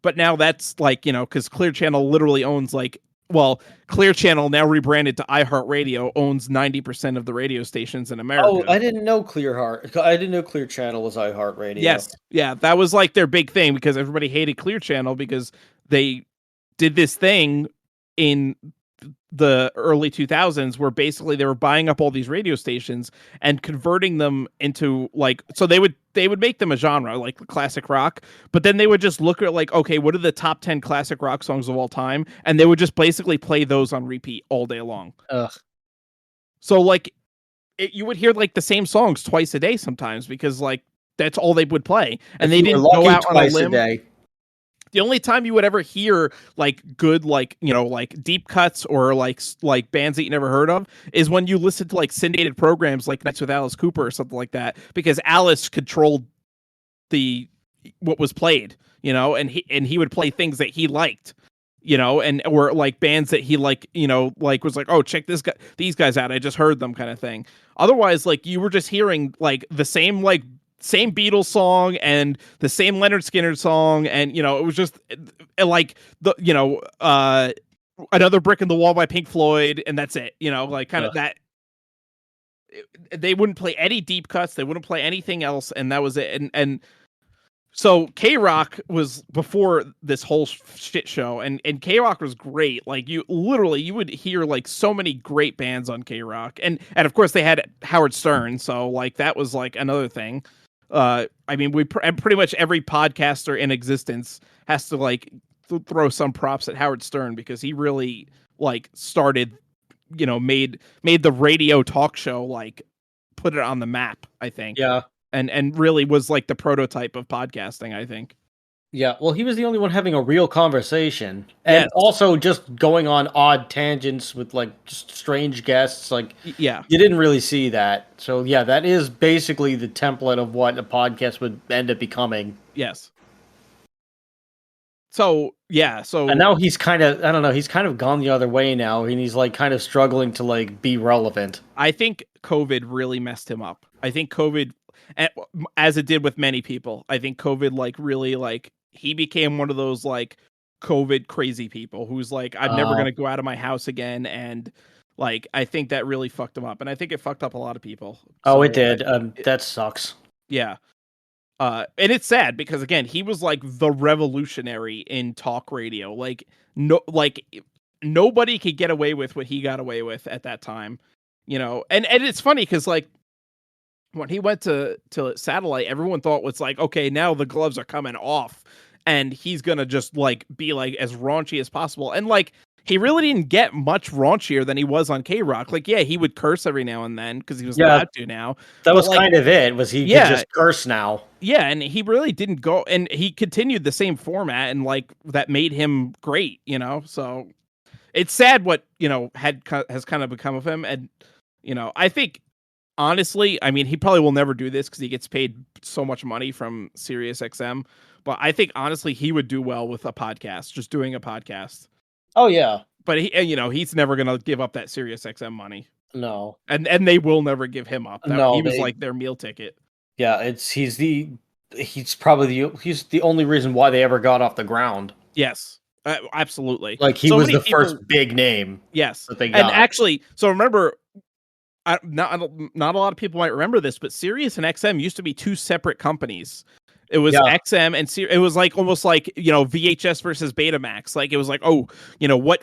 But now that's like, you know, because Clear Channel literally owns like, well, Clear Channel, now rebranded to iHeartRadio, owns 90% of the radio stations in Oh, America. I didn't know Clear Heart. I didn't know Clear Channel was iHeartRadio. Yes. Yeah. That was like their big thing because everybody hated Clear Channel because they did this thing in the early 2000s where basically they were buying up all these radio stations and converting them into like, so they would make them a genre like classic rock, but then they would just look at like, okay, what are the top 10 classic rock songs of all time, and they would just basically play those on repeat all day long. Ugh. So like you would hear like the same songs twice a day sometimes because like that's all they would play, and If they you were didn't go lucky, out on a twice a limb. day. The only time you would ever hear like good, like, you know, like deep cuts or like bands that you never heard of is when you listen to like syndicated programs like Nights with Alice Cooper or something like that, because Alice controlled the what was played, you know, and he would play things that he liked, you know, and or like bands that he like, you know, like was like, oh, check these guys out, I just heard them, kind of thing. Otherwise, like you were just hearing like the same Beatles song and the same Leonard Skinner song, and you know, it was just like the, you know, another brick in the wall by Pink Floyd, and that's it, you know, like kind of Ugh. that. They wouldn't play any deep cuts, they wouldn't play anything else, and that was it. And so K Rock was before this whole shit show, and K Rock was great. Like you literally, you would hear like so many great bands on K Rock, and of course they had Howard Stern, so like that was like another thing. I mean, pretty much every podcaster in existence has to like throw some props at Howard Stern because he really like started, you know, made the radio talk show, like put it on the map, I think, Yeah. and really was like the prototype of podcasting, I think. Yeah, well, he was the only one having a real conversation, and Yes. also just going on odd tangents with like just strange guests. Like Yeah. you didn't really see that. So yeah, that is basically the template of what a podcast would end up becoming. Yes. So yeah. And So now he's kind of, I don't know, he's kind of gone the other way now, and he's like kind of struggling to like be relevant. I think COVID really messed him up. I think COVID, as it did with many people, I think COVID like really like he became one of those like COVID crazy people who's like, I'm never Uh, gonna go out of my house again, and like I think that really fucked him up, and I think it fucked up a lot of people. oh, it So did. That sucks. yeah, and it's sad because again, he was like the revolutionary in talk radio. Like nobody could get away with what he got away with at that time. And it's funny because like when he went to satellite, everyone thought was like, okay, now the gloves are coming off, and he's gonna just like be like as raunchy as possible. And like he really didn't get much raunchier than he was on K Rock. Like, yeah, he would curse every now and then because he was Yeah, allowed to now. that But was like, kind of it. Was he could yeah, just curse now? yeah, and he really didn't go, and he continued the same format, and like that made him great. So it's sad what has kind of become of him, and I think honestly, I mean, he probably will never do this because he gets paid so much money from Sirius XM. But I think honestly, he would do well with a podcast, just doing a podcast. Oh yeah, But he's never gonna give up that Sirius XM money, no, and they will never give him up. That he no, was they like their meal ticket. yeah, he's probably he's the only reason why they ever got off the ground. Yes, absolutely. Like he So was many the first people. big name Yes, that they and got. actually, so remember, not a lot of people might remember this, but Sirius and XM used to be two separate companies. It was Yeah, XM and it was like almost like VHS versus Betamax. Like it was like, oh,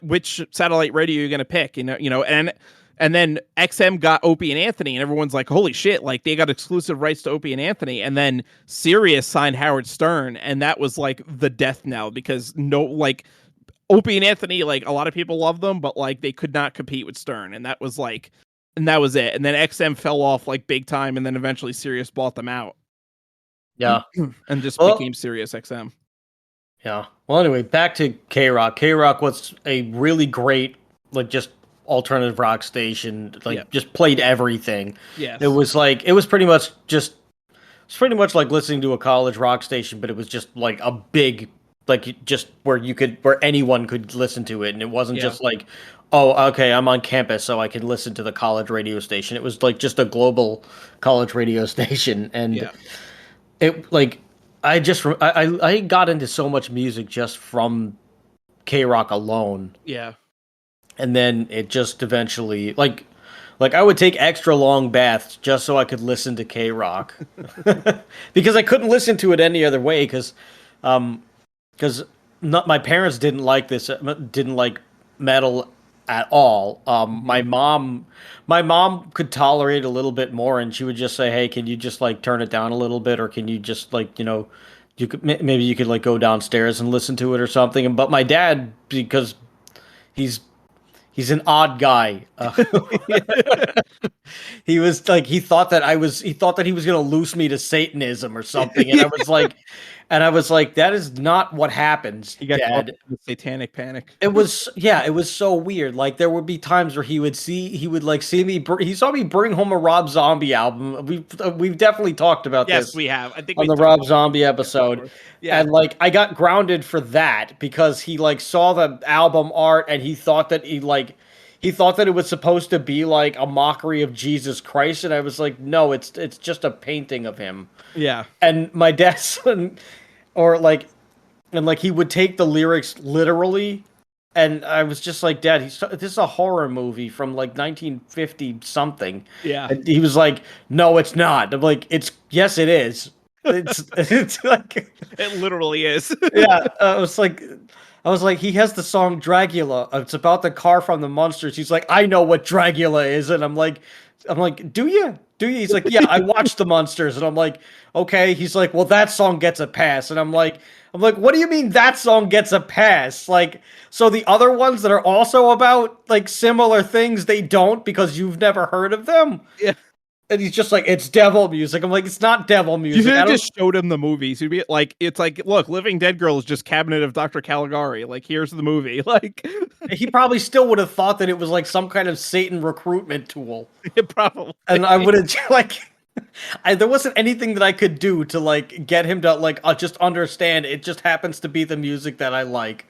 which satellite radio are you gonna pick? And then XM got Opie and Anthony, and everyone's like, holy shit, like they got exclusive rights to Opie and Anthony. And then Sirius signed Howard Stern, and that was like the death knell because no, like Opie and Anthony, like a lot of people love them, but like they could not compete with Stern, and that was it. And then XM fell off like big time, and then eventually Sirius bought them out yeah. and just Well, became Sirius XM. yeah. Well, anyway, back to K Rock. K Rock was a really great, like, just alternative rock station. Yeah. Like, just played everything. It Yes. was like it was pretty much just it's pretty much like listening to a college rock station, but it was just like a big, like just where anyone could listen to it, and it wasn't Yeah. just like, oh, okay, I'm on campus, so I can listen to the college radio station. It was like just a global college radio station, and Yeah. it like I got into so much music just from K Rock alone, Yeah. and then it just eventually like I would take extra long baths just so I could listen to K Rock because I couldn't listen to it any other way because not my parents didn't like metal at all. Mhm. My mom could tolerate a little bit more, and she would just say, "Hey, can you just like turn it down a little bit, or can you just like you could maybe you could like go downstairs and listen to it or something." And but my dad, because he's he's an odd guy. He was like he thought that he was gonna loose me to Satanism or something, and I was like, that is not what happens, He got caught Dad. in the satanic panic. It was yeah, it was so weird. Like there would be times where he would like see me. He saw me bring home a Rob Zombie album. We've definitely talked about Yes, this we have. I think on we the talked Rob about Zombie it episode. before. Yeah. And like I got grounded for that because he like saw the album art and he thought that it was supposed to be like a mockery of Jesus Christ, and I was like, no, it's just a painting of him. Yeah. And my dad or like and like he would take the lyrics literally, and I was just like, Dad, this is a horror movie from like 1950 something. Yeah. And he was like, no, it's not. I'm like, yes, it is. It's like It literally is. yeah. I was like, he has the song Dragula. It's about the car from the Monsters. He's like, I know what Dragula is, and I'm like, do you? Do you? He's like, yeah, I watched the Monsters, and I'm like, okay. He's like, well, that song gets a pass, and I'm like, what do you mean that song gets a pass? Like, so the other ones that are also about like similar things, they don't because you've never heard of them. Yeah. And he's just like, it's devil music. I'm like, it's not devil You should music. I have don't. just showed him the movies. He'd be like, it's like, look, Living Dead Girl is just Cabinet of Dr. Caligari. Like, here's the movie. Like, He probably still would have thought that it was like some kind of Satan recruitment tool, probably. and I would have like. There wasn't anything that I could do to like get him to like just understand. It just happens to be the music that I like.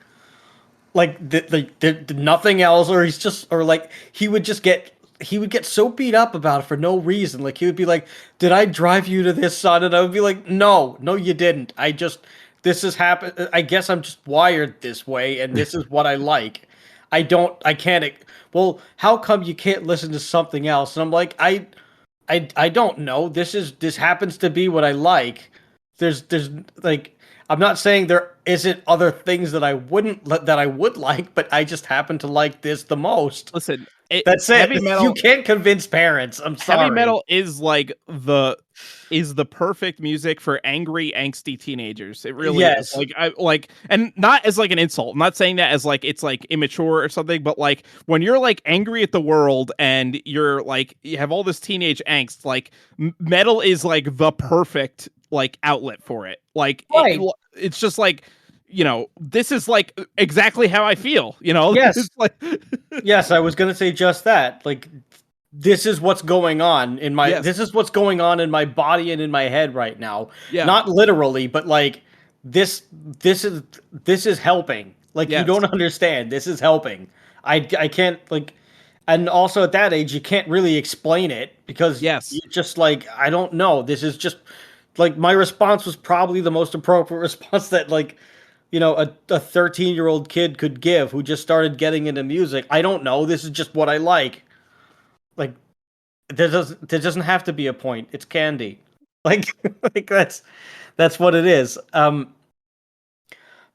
Like the nothing else, or he's just, or like he would get so beat up about it for no reason. Like he would be like, "Did I drive you to this, son?" And I would be like, "No, no, you didn't. I just this has happened. I guess I'm just wired this way, and this is what I like. I can't. Well, how come you can't listen to something else?" And I'm like, I don't know. This happens to be what I like. There's like I'm not saying there isn't other things that that I would like, but I just happen to like this the most. Listen, That's it. heavy You metal can't convince parents. I'm heavy sorry. metal is the perfect music for angry, angsty teenagers. It really is. Yes. Like I like, and not as like an insult. I'm not saying that as like it's like immature or something, but like when you're like angry at the world and you're like you have all this teenage angst, like metal is like the perfect like outlet for it. Like Right. it's just like, this is like exactly how I feel. Yes. It's like Yes, I was gonna say just that. Like this is what's going on in my yes, this is what's going on in my body and in my head right now. yeah, Not literally, but like this this is this is helping. Like you yes, don't understand. This is helping. I can't like, and also at that age you can't really explain it because yes. you're just like, I don't know. This is just like my response was probably the most appropriate response that like, a 13-year-old kid could give who just started getting into music. I don't know. This is just what I like. Like there doesn't have to be a point. It's candy. Like like that's what it is.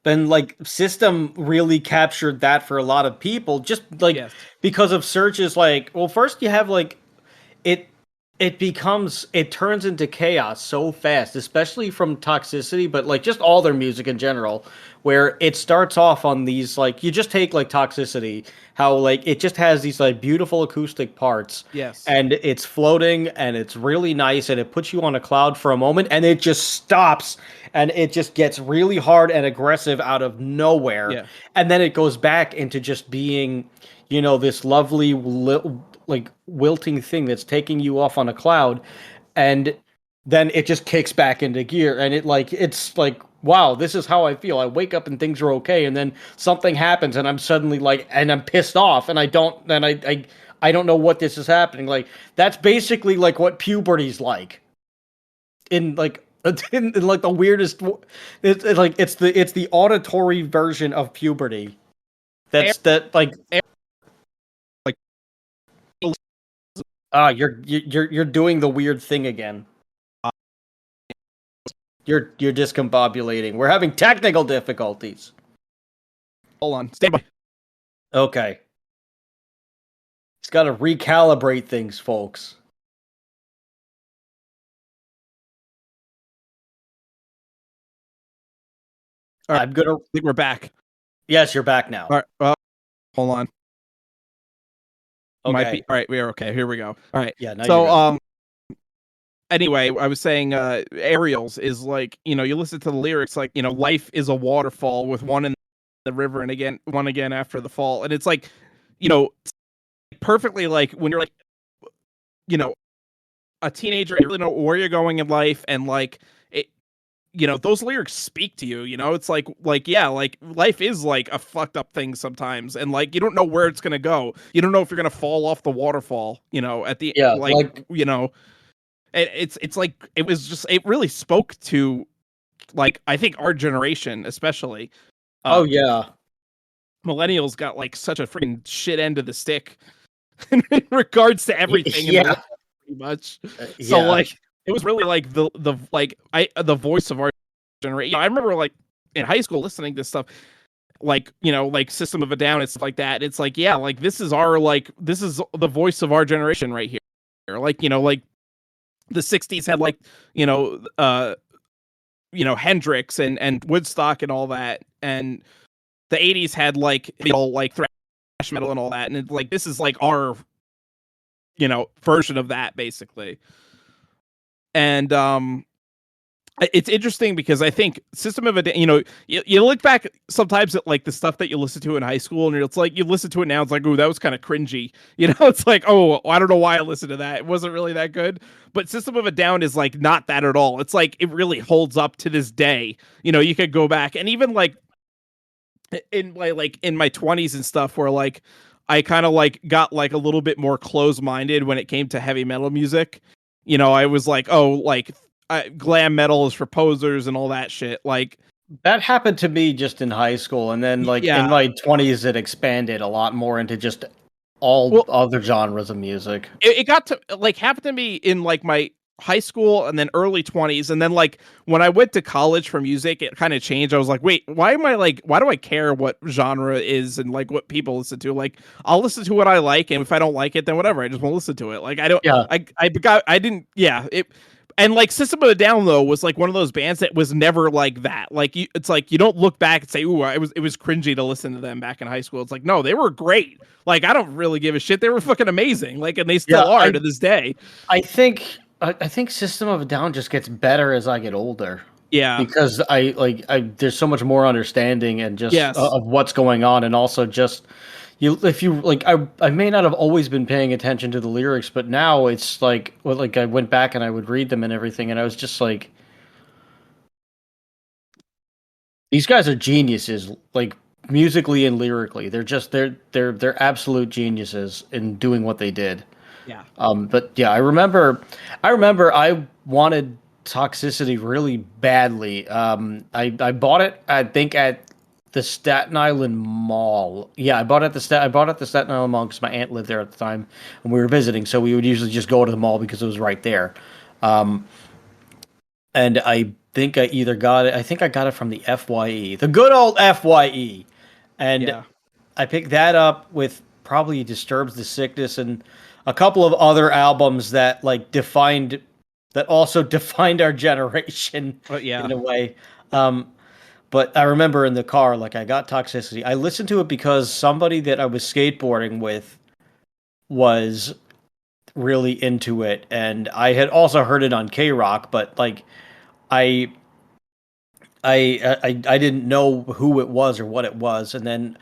Then like System really captured that for a lot of people just like Yes. because of searches like, well, first you have like it it turns into chaos so fast, especially from Toxicity, but like just all their music in general, where it starts off on these like, you just take like Toxicity, how like it just has these like beautiful acoustic parts, Yes. and it's floating and it's really nice and it puts you on a cloud for a moment and it just stops and it just gets really hard and aggressive out of nowhere, Yeah. and then it goes back into just being, this lovely like wilting thing that's taking you off on a cloud, and then it just kicks back into gear, and it's like, wow, this is how I feel. I wake up and things are okay, and then something happens and I'm suddenly like, and I'm pissed off, and I don't know what this is happening. Like that's basically like what puberty's like in like in like the weirdest. It's like it's the auditory version of puberty. Air, That's that like, air, like you're doing the weird thing again. You're discombobulating. We're having technical difficulties. hold on. Stand by. Okay. He's got to recalibrate things, folks. All right. I'm gonna. I think we're back. Yes, you're back now. All right. Hold on. Might be Okay. all right. We are okay. Here we go. All right. Yeah, now you're So good. anyway, I was saying Aerials is like, you listen to the lyrics like, life is a waterfall with one in the river and again one again after the fall. And it's like, you know, perfectly like when you're like, you know, a teenager, you really know where you're going in life and like it, those lyrics speak to you, it's like yeah, like life is like a fucked up thing sometimes and like you don't know where it's going to go. You don't know if you're going to fall off the waterfall, at the Yeah, like, like, it's like it really spoke to like I think our generation especially. oh Uh yeah, Millennials got like such a freaking shit end of the stick in regards to everything in the yeah, pretty much. So yeah, like it was really like the like the voice of our generation. I remember like in high school listening to stuff like like System of a Down and stuff like that. It's like yeah, like this is the voice of our generation right here. Like like the '60s had like you know uh Hendrix and Woodstock and all that, and the '80s had like all like thrash metal and all that, and it's like this is like our version of that basically. And it's interesting because I think System of a Down, you look back sometimes at like the stuff that you listen to in high school, and it's like you listen to it now, it's like, oh, that was kind of cringy. It's like, oh, I don't know why I listened to that. It wasn't really that good. But System of a Down is like not that at all. It's like it really holds up to this day. You could go back and even like in my 20s and stuff where like I kind of like got like a little bit more close-minded when it came to heavy metal music. I was like, oh, like glam metal is for posers and all that shit. Like That happened to me just in high school, and then like in yeah. my 20s, it expanded a lot more into just all Well, other genres of music. it got to like happen to me in like my high school and then early 20s, and then like when I went to college for music it kind of changed. I was like, wait, why do I care what genre is and like what people listen to? Like I'll listen to what I like, and if I don't like it, then whatever, I just won't listen to it. Like I don't Yeah, I didn't yeah it and like System of a Down though was like one of those bands that was never like that. Like it's like you don't look back and say, "Ooh, it was cringy to listen to them back in high school." It's like, no, they were great. Like I don't really give a shit. They were fucking amazing. Like, and they yeah. still are to this day. I think System of a Down just gets better as I get older Yeah. because I there's so much more understanding and just Yes. of what's going on, and also just you if you like I may not have always been paying attention to the lyrics, but now it's like well, like I went back and I would read them and everything, and I was just like, these guys are geniuses, like musically and lyrically. They're absolute geniuses in doing what they did. Yeah. But yeah, I remember I wanted Toxicity really badly. I bought it, I think, at the Staten Island Mall. Yeah, I bought it at the Staten Island Mall because my aunt lived there at the time, and we were visiting, so we would usually just go to the mall because it was right there. Um, and I think I either got it. I think I got it from the FYE, the good old FYE, and Yeah. I picked that up with probably Disturbs the Sickness and a couple of other albums that that also defined our generation But yeah. in a way. Um, but I remember in the car, like I got Toxicity. I listened to it because somebody that I was skateboarding with was really into it, and I had also heard it on K Rock, but like I I didn't know who it was or what it was, and then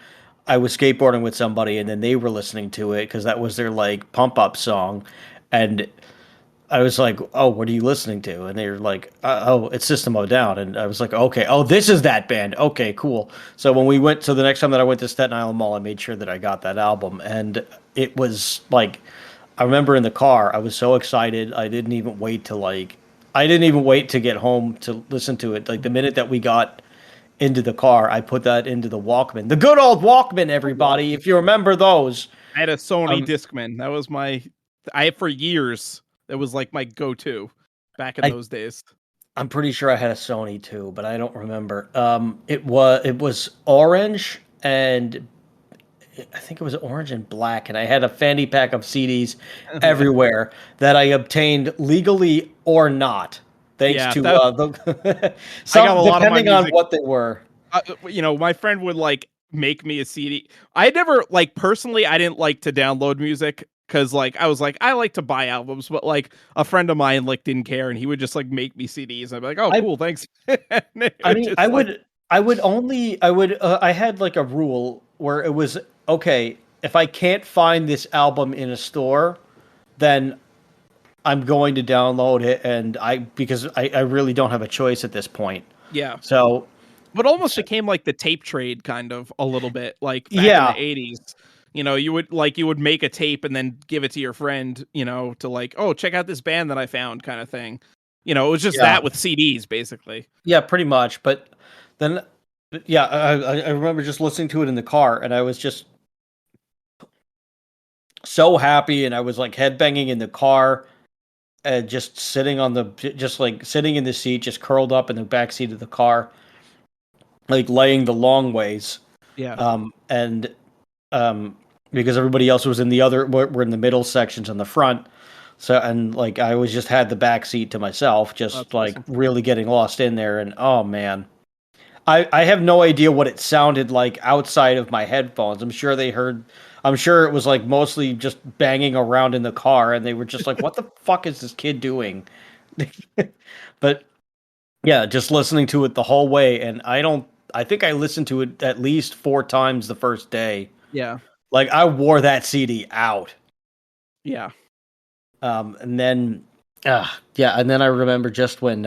I was skateboarding with somebody, and then they were listening to it because that was their like pump up song, and I was like, "Oh, what are you listening to?" And they were like, "Oh, it's System of a Down," and I was like, "Okay, oh, this is that band. Okay, cool." So when we went, so the next time that I went to Staten Island Mall, I made sure that I got that album, and it was like, I remember in the car, I was so excited, I didn't even wait to get home to listen to it. Like the minute that we got into the car, I put that into the Walkman. The good old Walkman, everybody, if you remember those. I had a Sony Um, Discman. That was for years. That was like my go-to back in I those days. I'm pretty sure I had a Sony too, but I don't remember. It was orange, and I think it was orange and black, and I had a fanny pack of CDs Yeah. everywhere that I obtained legally or not, thanks Yeah. to That I got some a lot of my depending on music. what they were. My friend would like make me a CD. I never like personally. I didn't like to download music because like I was like I like to buy albums, but like a friend of mine like didn't care, and he would just like make me CDs. I'd be like, oh, I cool, thanks. And it I would mean, just like I had like a rule where it was okay, if I can't find this album in a store, then I'm going to download it, and because I really don't have a choice at this point. yeah. So, But almost became like the tape trade kind of a little bit like back in yeah, the 80s. You would make a tape and then give it to your friend, to like, oh, check out this band that I found kind of thing. It was just yeah, that with CDs basically. yeah, pretty much. But then, yeah, I remember just listening to it in the car, and I was just so happy, and I was like headbanging in the car, and just like sitting in the seat, just curled up in the back seat of the car, like laying the long ways. Yeah. And because everybody else was in the other, were in the middle sections in the front. So, and like I was just had the back seat to myself, just That's like awesome. really getting lost in there. And oh man, I have no idea what it sounded like outside of my headphones. I'm sure they heard I'm sure it was like mostly just banging around in the car, and they were just like, "What the fuck is this kid doing?" But yeah, just listening to it the whole way, and I think I listened to it at least 4 times the first day. Yeah. Like I wore that CD out. Yeah. And then, yeah, and then I remember just when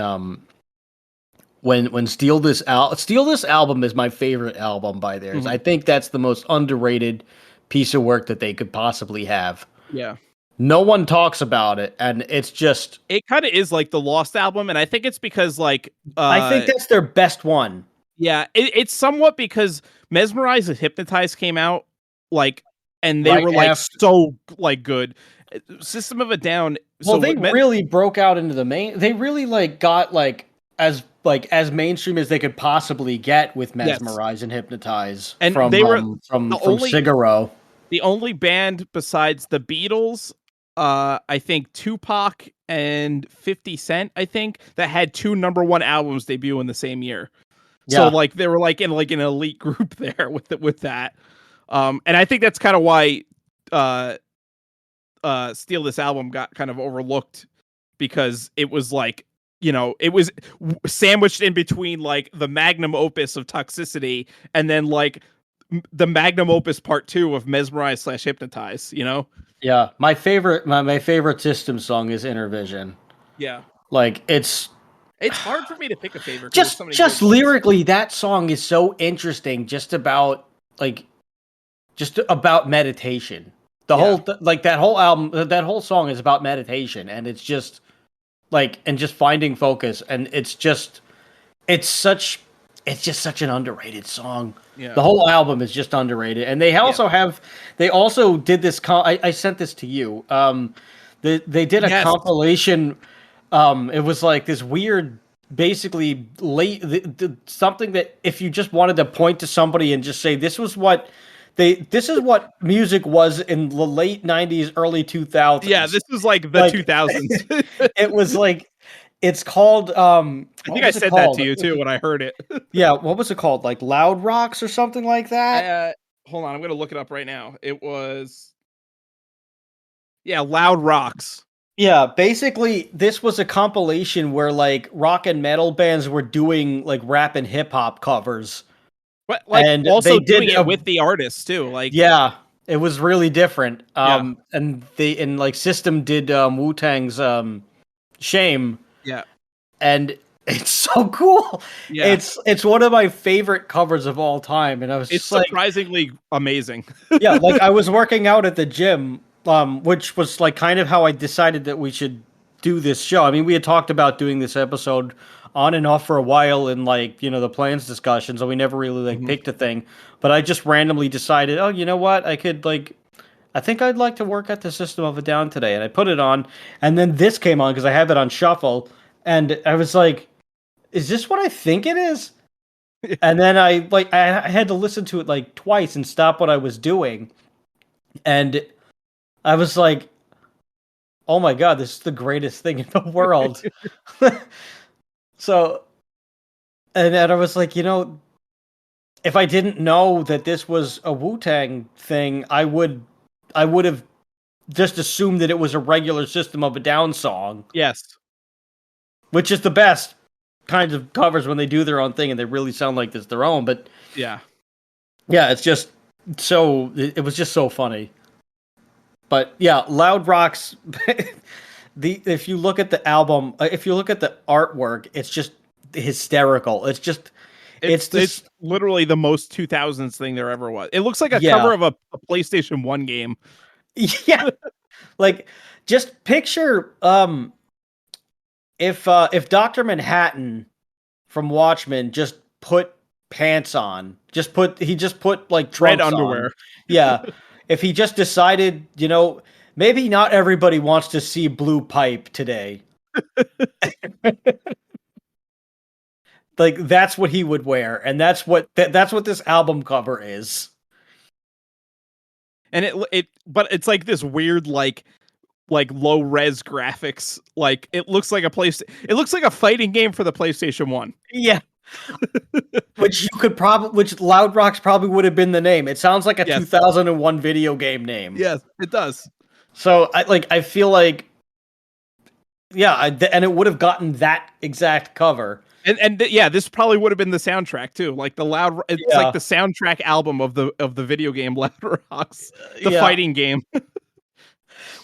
Steal This album is my favorite album by theirs. Mhm. I think that's the most underrated piece of work that they could possibly have. Yeah. No one talks about it, and it's just It kind of is like the Lost album, and I think it's because like I think that's their best one. yeah, it's somewhat because Mesmerize and Hypnotize came out like, and they Right were like after, so like good. System of a Down. well, So they what really broke out into the main. They really like got like as mainstream as they could possibly get with yes, Mesmerize and Hypnotize and they were the from Figaro. only band besides the Beatles, I think Tupac and 50 Cent, I think, that had 2 number 1 albums debut in the same year. So Yeah, like they were like in like an elite group there with that. And I think that's kind of why uh Steal This album got kind of overlooked, because it was like, it was sandwiched in between like the magnum opus of Toxicity and then like the magnum opus part 2 of Mesmerize/Hypnotize. yeah. My favorite System song is Intervision. Yeah. Like it's It's hard for me to pick a favorite because there's so many just great ones. lyrically that song is so interesting. Like just about meditation. The Yeah. whole like that whole album, that whole song is about meditation, and it's just like and just finding focus, and it's such it's just such an underrated song. The Yeah. whole album is just underrated, and Yeah. they also did this. I sent this to you. They did a Yes. compilation. It was like this weird, basically something that if you just wanted to point to somebody and just say this is what music was in the late '90s, early Yeah, 2000s. this was like the Like 2000s. it was like it's called I what think I was it said that to called? you too when I heard it. Yeah, what was it called? Like Loud Rocks or something like that? Hold on, I'm gonna look it up right now. It was, yeah, Loud Rocks. Yeah, basically this was a compilation where like rock and metal bands were doing like rap and hip hop covers. But like And they also did doing it with the artists too. Like, yeah, it was really different. yeah, And like System did Wu-Tang's Shame, yeah, and it's so cool. yeah. It's one of my favorite covers of all time, and I was It's just like, surprisingly amazing. yeah, like I was working out at the gym, which was like kind of how I decided that we should do this show. I mean, we had talked about doing this episode on and off for a while in like, the plans discussion, so we never really like Mhm. picked a thing. But I just randomly decided, oh, you know what? I think I'd like to work at the System of a Down today, and I put it on, and then this came on because I have it on shuffle, and I was like, is this what I think it is? And then I had to listen to it like twice and stop what I was doing. And I was like, "Oh my god, this is the greatest thing in the world." So, and then I was like, if I didn't know that this was a Wu-Tang thing, I would have just assumed that it was a regular System of a Down song, Yes. which is the best kinds of covers when they do their own thing and they really sound like it's their own. But Yeah. yeah, it was just so funny. But yeah, Loud Rocks. If you look at the album, if you look at the artwork, it's just hysterical. It's It's this literally the most 2000s thing there ever was. It looks like a yeah. cover of a PlayStation 1 game. Yeah, like just picture if Dr. Manhattan from Watchmen just put pants on, he just put like Red trunks on. underwear. Yeah. If he just decided, maybe not everybody wants to see blue pipe today. Like that's what he would wear, and that's what this album cover is. And but it's like this weird like low res graphics. Like it looks like a fighting game for the PlayStation 1. Yeah. which Loud Rocks probably would have been the name. It sounds like a Yes. 2001 video game name. Yes, it does. So I feel like, yeah, and it would have gotten that exact cover. Yeah, this probably would have been the soundtrack too. Like it's like Yeah, the soundtrack album of the video game Loud Rocks, the yeah. fighting game.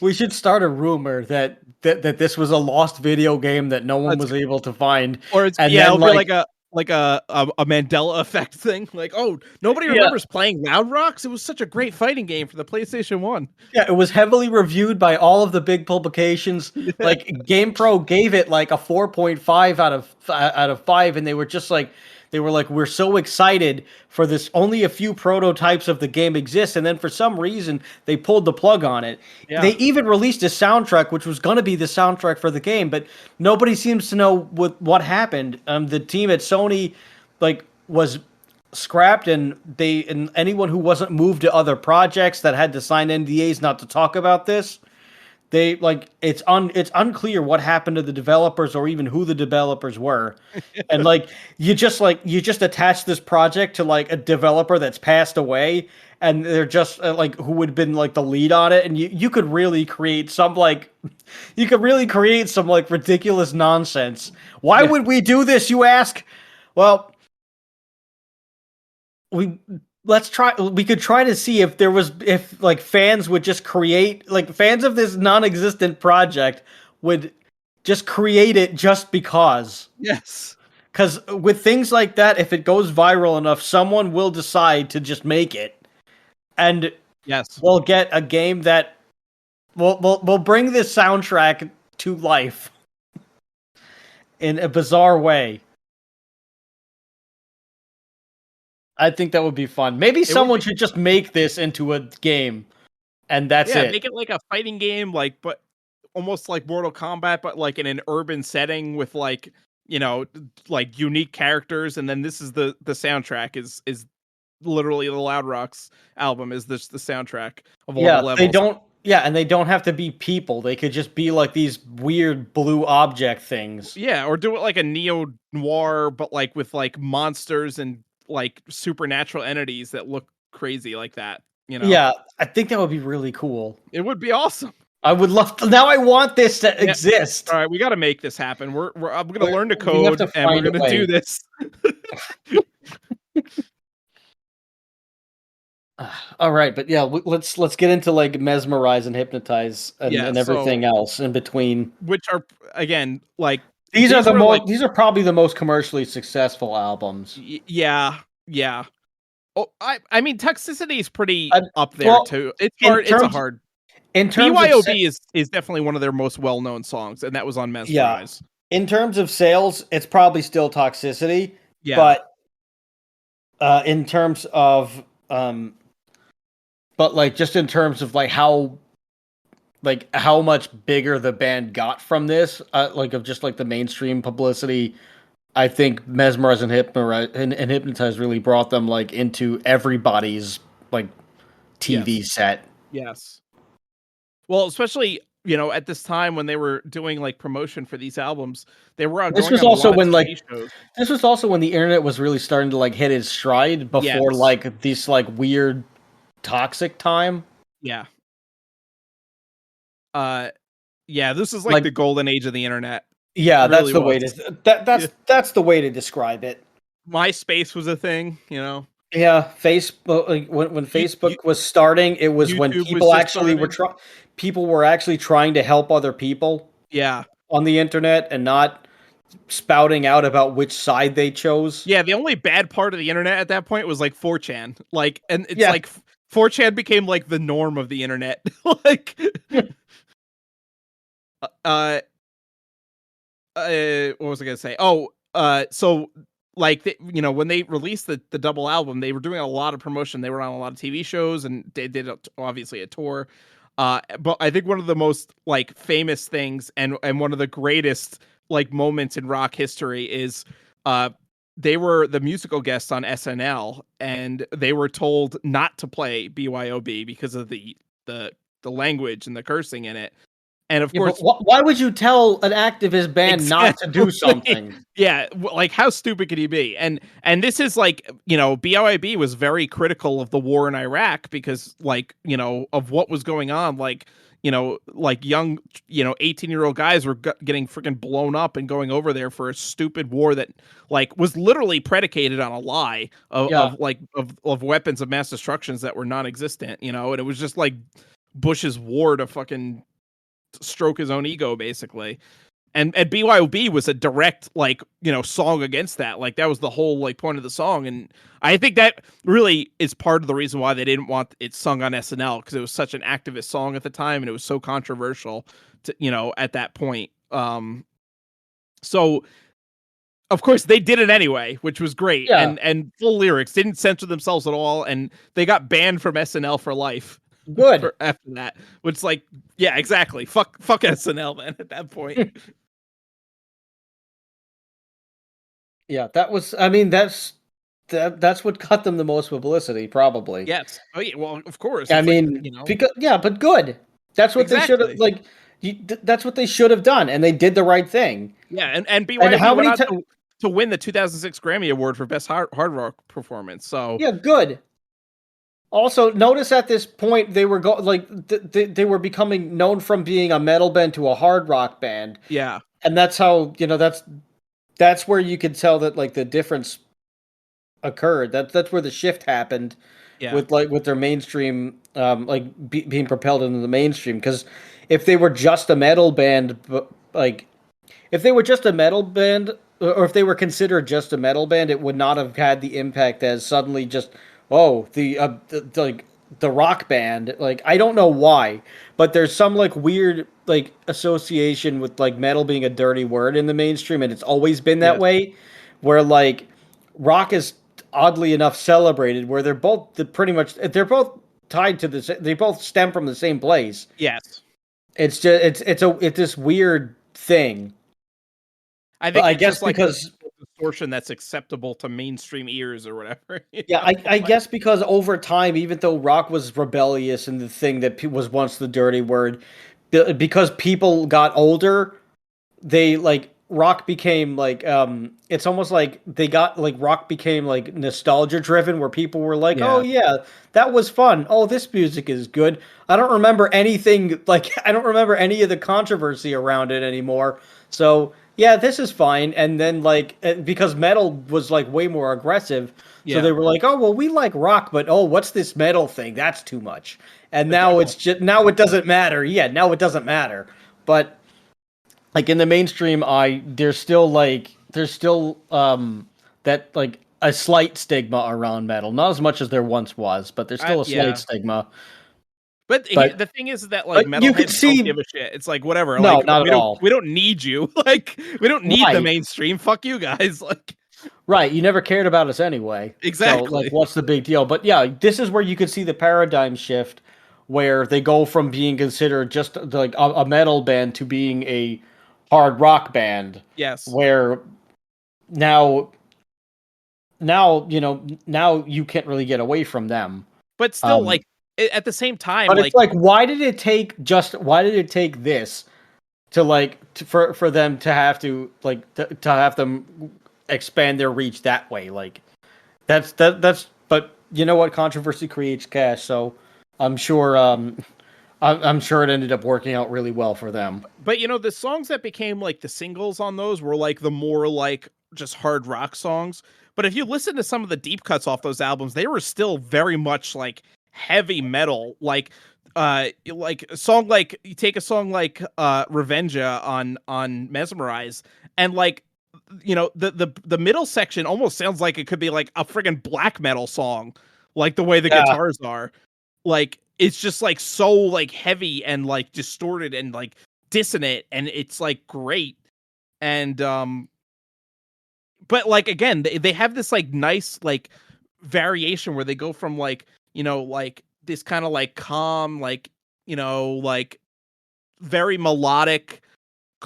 We should start a rumor that this was a lost video game that no one That's was able to find, Or it's and yeah, then it'll be like like a Mandela effect thing. Like, oh, nobody yeah, remembers playing Loud Rocks. It was such a great fighting game for the PlayStation 1. yeah, it was heavily reviewed by all of the big publications. Yeah. Like GamePro gave it like a 4.5 out of 5, and they were like, we're so excited for this. Only a few prototypes of the game exist, and then for some reason they pulled the plug on it. Yeah. They even released a soundtrack, which was going to be the soundtrack for the game, but nobody seems to know what happened. The team at Sony was scrapped, and anyone who wasn't moved to other projects that had to sign NDAs not to talk about this, they like it's unclear what happened to the developers or even who the developers were. And you just attach this project to like a developer that's passed away, and they're just like who would have been like the lead on it, and you could really create some like you could really create some like ridiculous nonsense. Why Yeah. would we do this, you ask? Well, we we could try to see if like fans would just create, like fans of this non-existent project would just create it just Yes. because with things like that, if it goes viral enough, someone will decide to just make it, and Yes. we'll get a game that will bring this soundtrack to life in a bizarre way. I think that would be fun. Maybe It would someone be should just make this into a game, and that's Yeah, it. make it like a fighting game, like but almost like Mortal Kombat, but like in an urban setting with like, like unique characters, and then this is the soundtrack is literally the Loud Rocks album is this the soundtrack of all the Yeah, they levels. don't. Yeah, and they don't have to be people. They could just be like these weird blue object things. Yeah, or do it like a neo noir, but like with like monsters and like supernatural entities that look crazy like that. Yeah, I think that would be really cool. It would be awesome. I would love to. Now I want this to Yeah. exist. All right, we got to make this happen. I'm gonna learn to We have to code and we're find a gonna do way. this. All right, but yeah, let's get into like mesmerize and hypnotize Yeah. and So, everything else in between. which are again like These are these were like these are probably the most commercially successful albums. yeah, yeah. Oh, I mean, toxicity is pretty I, up there well, too. It's in hard. It's a terms hard. in terms of BYOB is definitely one of their most well known songs, and that was on yeah, Mesmerize. in terms of sales, it's probably still toxicity, Yeah. but in terms of but like just in terms of like how much bigger the band got from this, like of just like the mainstream publicity, I think Mesmerize and Hypnotize really brought them like into everybody's like TV Yes. set. Yes. Well, especially at this time when they were doing like promotion for these albums, they were This going was on a also lot of when like TV shows. this was also when the internet was really starting to like hit its stride before Yes. like this like weird toxic time. Yeah. Uh, yeah. This is like Like the golden age of the internet. yeah, It that's really the was. way to Yeah. that's the way to describe it. MySpace was a thing. Yeah, Facebook like, when Facebook was starting, it was when YouTube was just starting. people were actually trying to help other people Yeah. on the internet and not spouting out about which side they chose. Yeah, the only bad part of the internet at that point was like 4chan. Like, and it's Yeah. like 4chan became like the norm of the internet. Like, uh, what was I gonna say? Oh, so like, when they released the double album, they were doing a lot of promotion. They were on a lot of TV shows and they did obviously a tour. But I think one of the most like famous things and one of the greatest like moments in rock history is they were the musical guests on SNL and they were told not to play BYOB because of the language and the cursing in it. And of Yeah, but course, why would you tell an activist band not to do exactly. something? Yeah, like how stupid could he be? And this is like, BIB was very critical of the war in Iraq because like, of what was going on, like, like young, 18-year-old guys were getting freaking blown up and going over there for a stupid war that like was literally predicated on a lie Yeah, of weapons of mass destructions that were non-existent, and it was just like Bush's war to fucking stroke his own ego basically. And BYOB was a direct like song against that. Like that was the whole like point of the song, and I think that really is part of the reason why they didn't want it sung on SNL, because it was such an activist song at the time and it was so controversial to at that point. So of course they did it anyway, which was great, yeah, and full lyrics, didn't censor themselves at all, and they got banned from SNL for life good. for after that. Which like yeah, exactly. Fuck SNL then at that point. Yeah, that was. I mean, that's what got them the most publicity, probably. Yes. Oh yeah. Well, of course. I It's like mean, because yeah, but good. That's what they should have exactly. like. That's what they should have done, and they did the right thing. Yeah, and And BYOB how went many on times? to win the 2006 Grammy Award for Best Hard Rock Performance. So Yeah, good. Also, notice at this point they were they were becoming known from being a metal band to a hard rock band, yeah, and that's how that's where you could tell that like the difference occurred. That's where the shift happened yeah, with their mainstream being propelled into the mainstream. Because if they were just a metal band, like if they were just a metal band, or if they were considered just a metal band, it would not have had the impact as suddenly just like the rock band. Like I don't know why, but there's some like weird like association with like metal being a dirty word in the mainstream, and it's always been that yes, way. Where like rock is oddly enough celebrated, where pretty much they're both tied to they both stem from the same place. yes. It's just it's this weird thing. I But think I it's guess just like a because distortion that's acceptable to mainstream ears or whatever. yeah, I guess because over time, even though rock was rebellious and the thing that was once the dirty word, because people got older, they like rock became like it's almost like they got like rock became like nostalgia driven, where people were like, oh Yeah, yeah, that was fun, oh this music is good. I don't remember anything like I don't remember any of the controversy around it anymore, so yeah, this is fine. And then like because metal was like way more aggressive, so yeah, they were like, oh well, we like rock, but oh what's this metal thing, that's too much. And now it's definitely. just now it doesn't matter. Yeah, now it doesn't matter. But like in the mainstream eye, there's still that like a slight stigma around metal. Not as much as there once was, but there's still a slight Yeah. stigma. But But the thing is that like but you could metalheads don't give see a shit. It's like whatever. no, Like not at all. we don't need you. Like we don't need the Right. mainstream. Fuck you guys. Like Right. You never cared about us anyway. So like exactly. what's the big deal? But yeah, this is where you could see the paradigm shift where they go from being considered just like a metal band to being a hard rock band Yes. where now now you can't really get away from them. But still, Um, like at the same time, but it's like like, why did it take this for them to have to to have them expand their reach that way? Like that's but you know what? Controversy creates cash, so I'm sure I'm sure it ended up working out really well for them. but the songs that became like the singles on those were like the more like just hard rock songs. But if you listen to some of the deep cuts off those albums, they were still very much like heavy metal. Like a song like you take a song like Revenja on Mesmerize, and like the middle section almost sounds like it could be like a friggin' black metal song, like the way the Yeah, guitars are. Like it's just like so like heavy and like distorted and like dissonant, and it's like great. And but like again, they have this like nice like variation where they go from like like this kind of like calm like like very melodic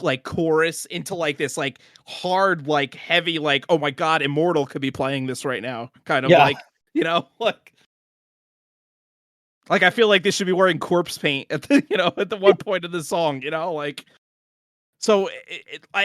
like chorus into like this like hard like heavy like oh my god, Immortal could be playing this right now kind of yeah. like like Like I feel like they should be wearing corpse paint at the at the one point of the song, like. So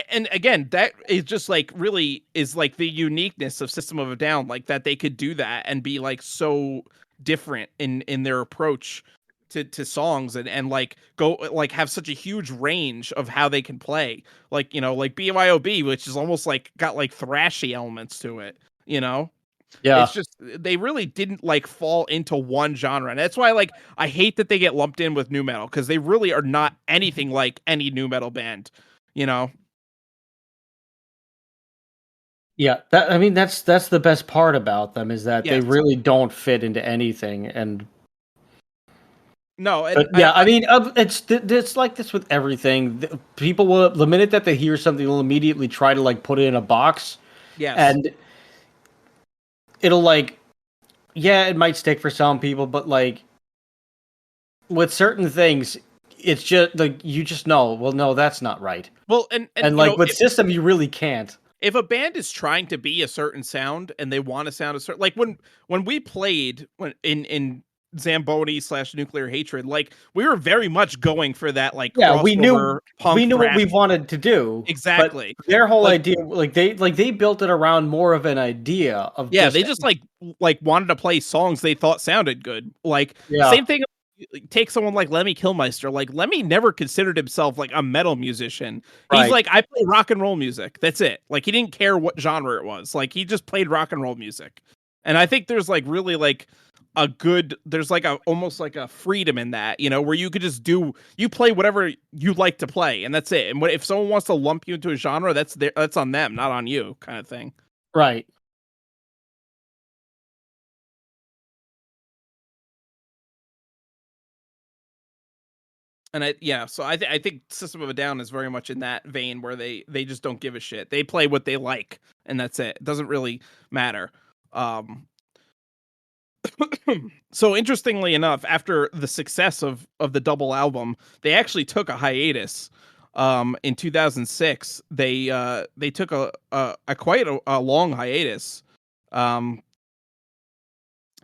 and again, that is just like really is like the uniqueness of System of a Down, like that they could do that and be like so different in their approach to songs and like go like have such a huge range of how they can play. Like, like BYOB, which is almost like got like thrashy elements to it, you know? It's Yeah. just they really didn't like fall into one genre. And that's why like I hate that they get lumped in with new metal because they really are not anything like any new metal band, you know. Yeah, I mean that's the best part about them is that they Yes. really don't fit into anything. And No, and but yeah, I mean it's like this with everything. People will, the minute that they hear something, will immediately try to like put it in a box, yes. and it'll like, yeah, it might stick for some people, but like with certain things, it's just like you just know, well, no, that's not right. Well, and And like with System, you really can't. if a band is trying to be a certain sound and they want to sound a certain like when we played when in Zamboni / Nuclear Hatred, like we were very much going for that like Yeah, crossover we punk knew what thrash. we wanted to do, but Exactly. their whole Like idea, like they built it around more of an idea of yeah, just they just like wanted to play songs they thought sounded good. Like yeah, same thing. Take someone like Lemmy Kilmister. Like Lemmy never considered himself like a metal musician. He's right, like, I play rock and roll music. That's it. Like he didn't care what genre it was. Like he just played rock and roll music. And I think there's like really like there's like a almost like a freedom in that, where you could just you play whatever you like to play, and that's it. And if someone wants to lump you into a genre, that's on them, not on you, kind of thing. right. And so I think System of a Down is very much in that vein where they just don't give a shit. They play what they like, and that's it. It doesn't really matter. Um, so interestingly enough, after the success of the double album, they actually took a hiatus. In 2006, they took a quite a long hiatus. Um,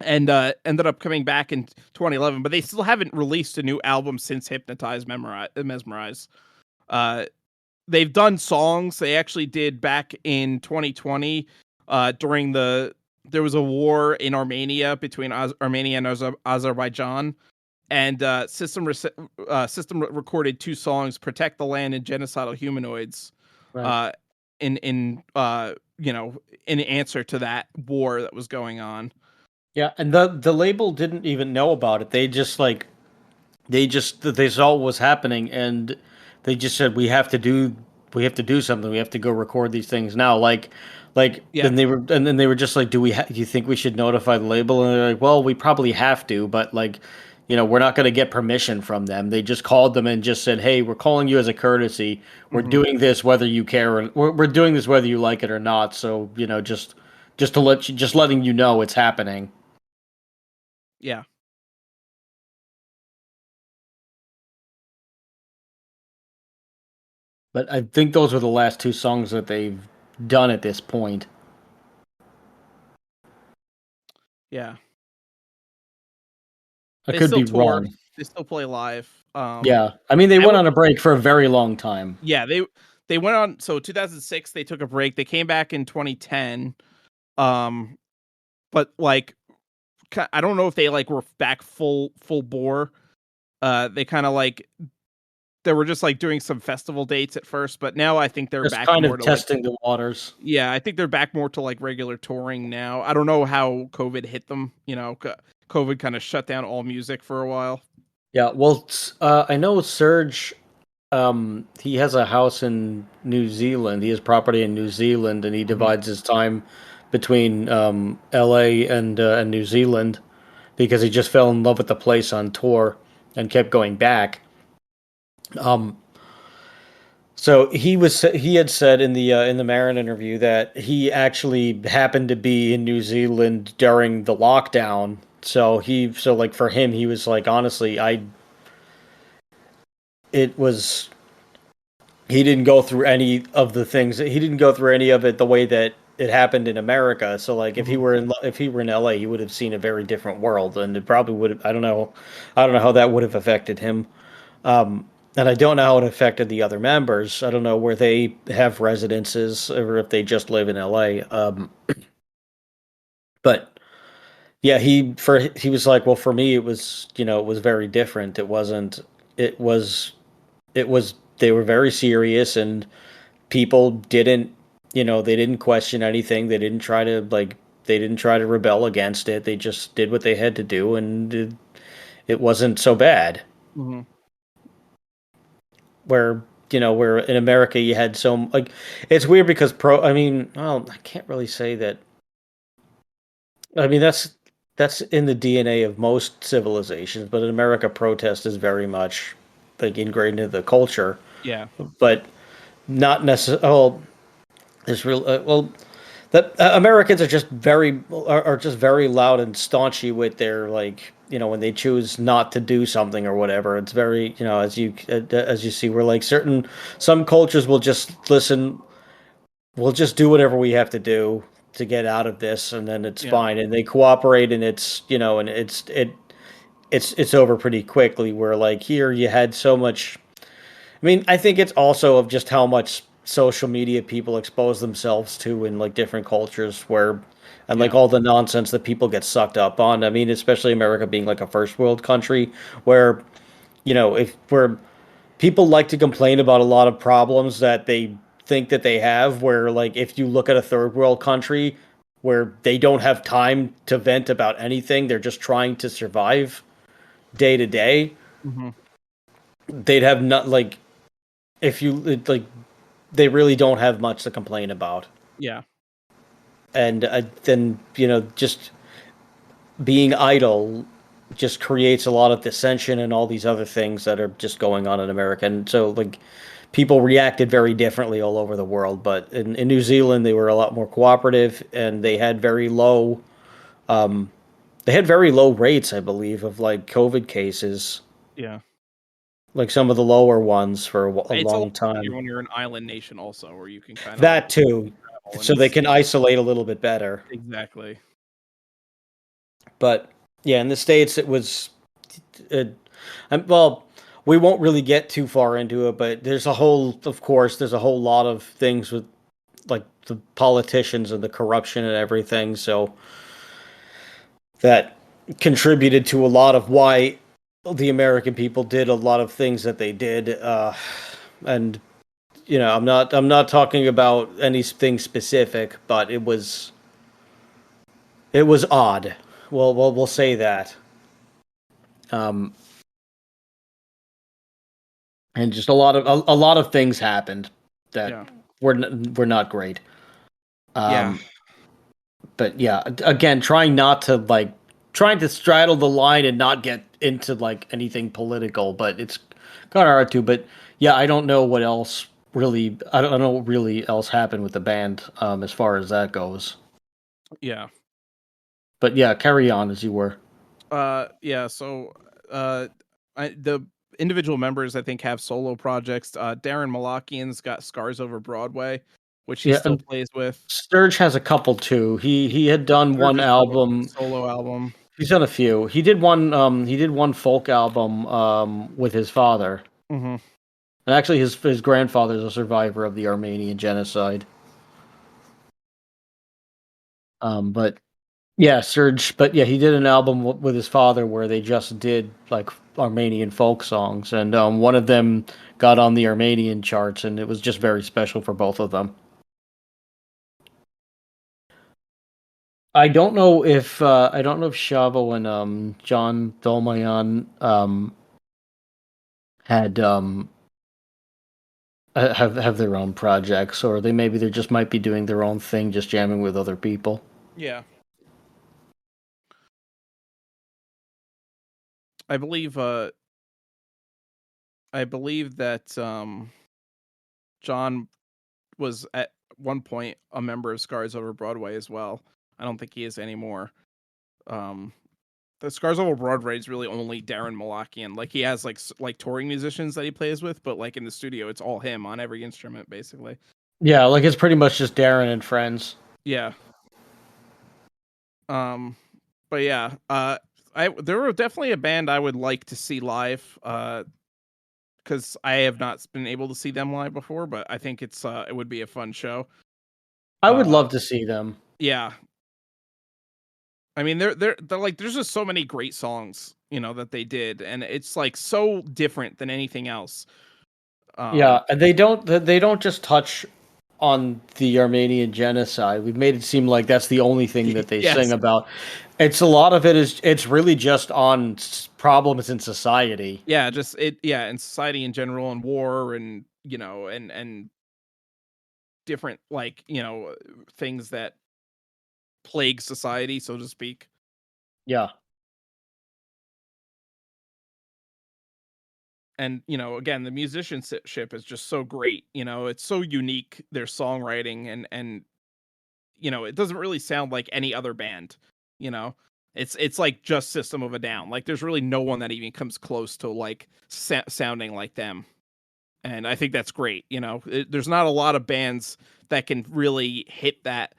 and ended up coming back in 2011, but they still haven't released a new album since Mesmerize. Uh, they've done songs. They actually did back in 2020 during there was a war in Armenia between Armenia and Azerbaijan, and System recorded two songs, "Protect the Land" and "Genocidal Humanoids," Right. uh, in answer to that war that was going on. Yeah, and the label didn't even know about it. They saw what was happening, and they just said we have to do something. We have to go record these things now. Yeah. then they were just like, do you think we should notify the label? And they're like, well, we probably have to, but like, we're not going to get permission from them. They just called them and just said, hey, we're calling you as a courtesy. We're Hmm. doing this whether you care, or we're doing this whether you like it or not. So just to just letting you know it's happening. Yeah. But I think those were the last two songs that they've done at this point. Yeah. I They could still be tour. wrong. They still play live. Yeah. I mean, they I went would. on a break for a very long time. Yeah, they went on. So 2006, they took a break. They came back in 2010. Um, but like, I don't know if they like were back full bore. They kind of like they were just like doing some festival dates at first, but now I think they're Just back kind more of to like. testing the waters. Yeah, I think they're back more to like regular touring now. I don't know how COVID hit them. COVID kind of shut down all music for a while. Yeah. Well, I know Serge. He has a house in New Zealand. He has property in New Zealand, and he Hmm. divides his time between L.A. and New Zealand because he just fell in love with the place on tour and kept going back. Um, So he had said in the Marin interview that he actually happened to be in New Zealand during the lockdown. So like for him he was like, honestly, I it was he didn't go through any of the things, he didn't go through any of it the way that it happened in America. So like Hmm. if he were in LA, he would have seen a very different world, and it probably would have, I don't know how that would have affected him. And I don't know how it affected the other members. I don't know where they have residences or if they just live in LA. But yeah, he was like, well, for me, it was, it was very different. It wasn't. It was. It was. They were very serious, and people didn't. They didn't question anything. They didn't try to like. They didn't try to rebel against it. They just did what they had to do, and it wasn't so bad. Hmm. Where where in America you had so like it's weird because I mean, well, I can't really say that. I mean, that's in the DNA of most civilizations, but in America, protest is very much like ingrained into the culture. Yeah. But not necessarily. Oh, there's real. Well, that Americans are just very loud and staunchy with their like when they choose not to do something or whatever. It's very as you see, we're like some cultures will just listen. We'll just do whatever we have to do to get out of this, and then it's Yeah. fine. And they cooperate, and and it's over pretty quickly. Where like here, you had so much. I mean, I think it's also of just how much social media people expose themselves to in like different cultures, where and like Yeah. all the nonsense that people get sucked up on. I mean, especially America being like a first world country, where if we're people like to complain about a lot of problems that they think that they have, where like if you look at a third world country where they don't have time to vent about anything, they're just trying to survive day to day, Hmm. they'd have not like if you like they really don't have much to complain about. Yeah. And then just being idle just creates a lot of dissension and all these other things that are just going on in America. And so like people reacted very differently all over the world. But in New Zealand, they were a lot more cooperative, and they had very low rates, I believe, of like COVID cases, Yeah. like some of the lower ones for a It's a lot long easier time. when you're an island nation also, where you can kind of like That too, travel and so they it's can isolate a little bit better. exactly. But yeah, in the States, it was, uh, well, we won't really get too far into it, but of course, there's a whole lot of things with like the politicians and the corruption and everything. So that contributed to a lot of why the American people did a lot of things that they did. And I'm not talking about anything specific, but it was odd. We'll say that. Um, and just a lot of things happened that Yeah. were not great. Yeah. Um, but yeah, again, trying to straddle the line and not get into like anything political, but it's kind of hard to. But yeah, I don't know what else really. I don't know what really else happened with the band as far as that goes. Yeah. But yeah, carry on as you were. Yeah, so uh the individual members I think have solo projects. Darren Malakian's got Scars Over Broadway, which he Yeah, still and plays with. Sturge has a couple too. He had done Serge one has got a album. solo album. He's done a few. He did one folk album with his father. Hmm. And actually his grandfather is a survivor of the Armenian genocide. But yeah, Serge, but yeah, he did an album with his father where they just did like Armenian folk songs, and one of them got on the Armenian charts, and it was just very special for both of them. I don't know if Shavo and John Dolmayan had have their own projects, or they just might be doing their own thing, just jamming with other people. Yeah. I believe I believe that John was at one point a member of Scars Over Broadway as well. I don't think he is anymore. Um the Scars Over Broadway is really only Darren Malakian. Like he has like touring musicians that he plays with, but like in the studio, it's all him on every instrument basically. Yeah, like it's pretty much just Darren and friends. Yeah. Um, but yeah, there were definitely a band I would like to see live. Because I have not been able to see them live before, but I think it would be a fun show. I would Uh, love to see them. yeah, I mean, they're like there's just so many great songs, that they did, and it's like so different than anything else. Um, Yeah, and they don't just touch on the Armenian genocide. We've made it seem like that's the only thing that they sing yes, about. It's a lot of it is it's really just on problems in society. yeah, just yeah, and society in general, and war, and and different like things that plague society, so to speak. Yeah. And again, the musicianship is just so great. It's so unique, their songwriting, and it doesn't really sound like any other band. You know, it's like just System of a Down. Like there's really no one that even comes close to like sounding like them. And I think that's great. There's not a lot of bands that can really hit that.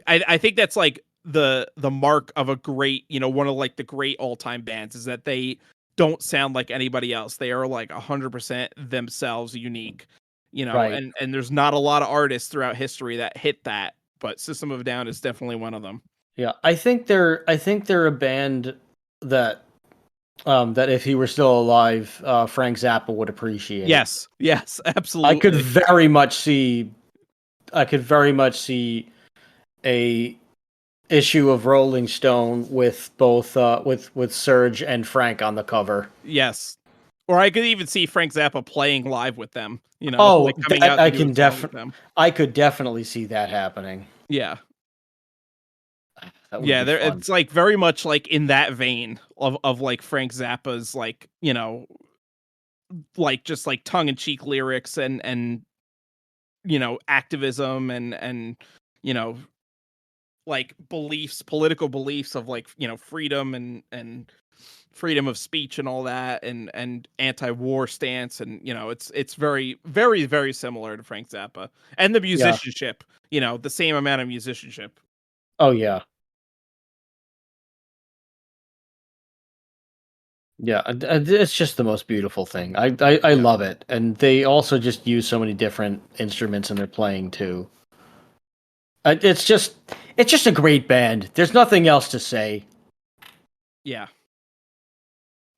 I think that's like the mark of a great, one of like the great all time bands is that they don't sound like anybody else. They are like 100% themselves, unique. Right. And there's not a lot of artists throughout history that hit that, but System of a Down is definitely one of them. Yeah. I think they're a band that that if he were still alive, Frank Zappa would appreciate. Yes, yes, I could absolutely. very much see I could very much see a issue of Rolling Stone with both with Serge and Frank on the cover. Yes. Or I could even see Frank Zappa playing live with them, Oh, like coming that out to do a song with them. I could definitely see that happening. Yeah. That would Yeah, be there fun. it's like very much like in that vein of like Frank Zappa's like, like just like tongue in cheek lyrics and activism and you know, like political beliefs of like, freedom and freedom of speech and all that and anti-war stance, and it's very very very similar to Frank Zappa and the Yeah. musicianship, the same amount of musicianship. Oh yeah. Yeah. It's just the most beautiful thing. I Yeah. love it, and they also just use so many different instruments in their playing too. It's just a great band. There's nothing else to say. Yeah.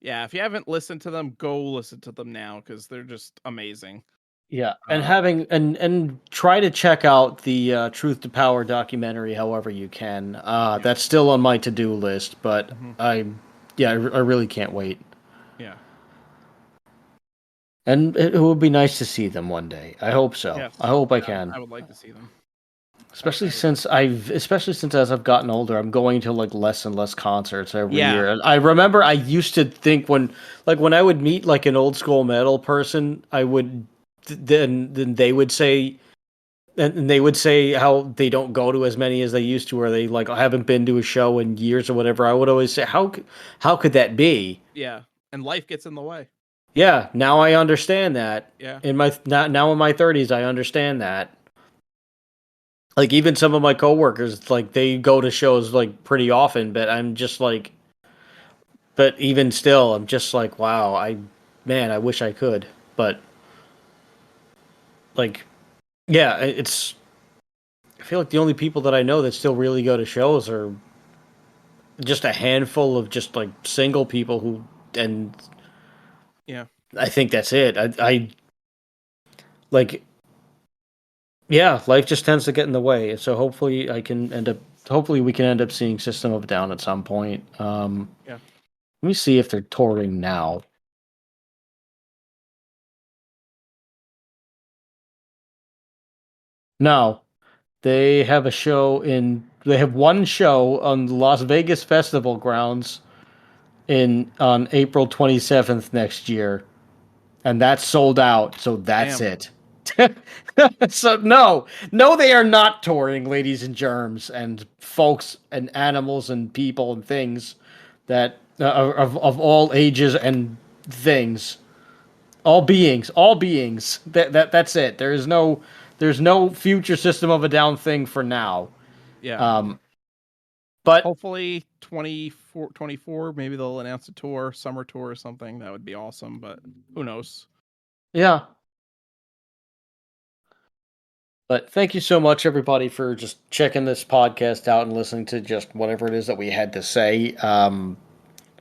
Yeah, if you haven't listened to them, go listen to them now because they're just amazing. Yeah, and Uh, having and try to check out the Truth to Power documentary, however you can. yeah. That's still on my to-do list, but Hmm. I really can't wait. Yeah. And it would be nice to see them one day. I hope so. I Yes. hope I Yeah, can. I would like to see them. Especially I would. since as I've gotten older, I'm going to like less and less concerts every Yeah. year. And I remember I used to think when I would meet like an old school metal person, I would then they would say and they would say how they don't go to as many as they used to, or they like haven't been to a show in years or whatever. I would always say, how could that be? Yeah. And life gets in the way. Yeah, now I understand that. Yeah. Now in my 30s, I understand that. Like even some of my coworkers, like they go to shows like pretty often, but I'm just like, but even still, I'm just like, wow, man, I wish I could, but like, yeah, it's. I feel like the only people that I know that still really go to shows are just a handful of just like single people who, and Yeah. I think that's it. I like, yeah, life just tends to get in the way. So hopefully we can end up seeing System of a Down at some point. Yeah. Let me see if they're touring now. No, they have one show on the Las Vegas Festival grounds in on April 27th next year, and that's sold out, so that's Damn. it. So no, they are not touring, ladies and germs, and folks, and animals, and people, and things that of all ages and things, all beings. That's it. There's no future System of a Down thing for now. Yeah. But hopefully 24, maybe they'll announce a tour, summer tour or something. That would be awesome, but who knows? yeah. But thank you so much, everybody, for just checking this podcast out and listening to just whatever it is that we had to say.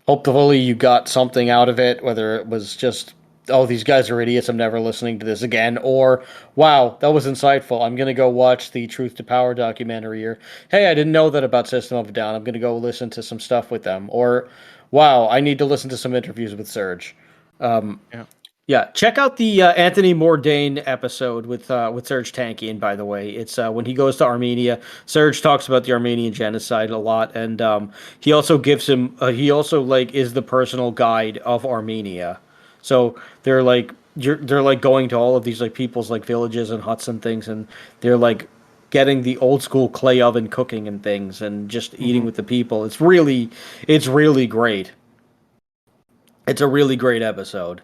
Hopefully, you got something out of it, whether it was just, oh, these guys are idiots, I'm never listening to this again, or, wow, that was insightful, I'm going to go watch the Truth to Power documentary, or, hey, I didn't know that about System of a Down, I'm going to go listen to some stuff with them, or, wow, I need to listen to some interviews with Serge. Yeah. Yeah, check out the Anthony Bourdain episode with Serge Tankian. By the way, it's when he goes to Armenia. Serge talks about the Armenian genocide a lot, and he also gives him. He also like is the personal guide of Armenia. So they're like going to all of these like people's like villages and huts and things, and they're like getting the old school clay oven cooking and things, and just eating Mm-hmm. with the people. It's really great. It's a really great episode.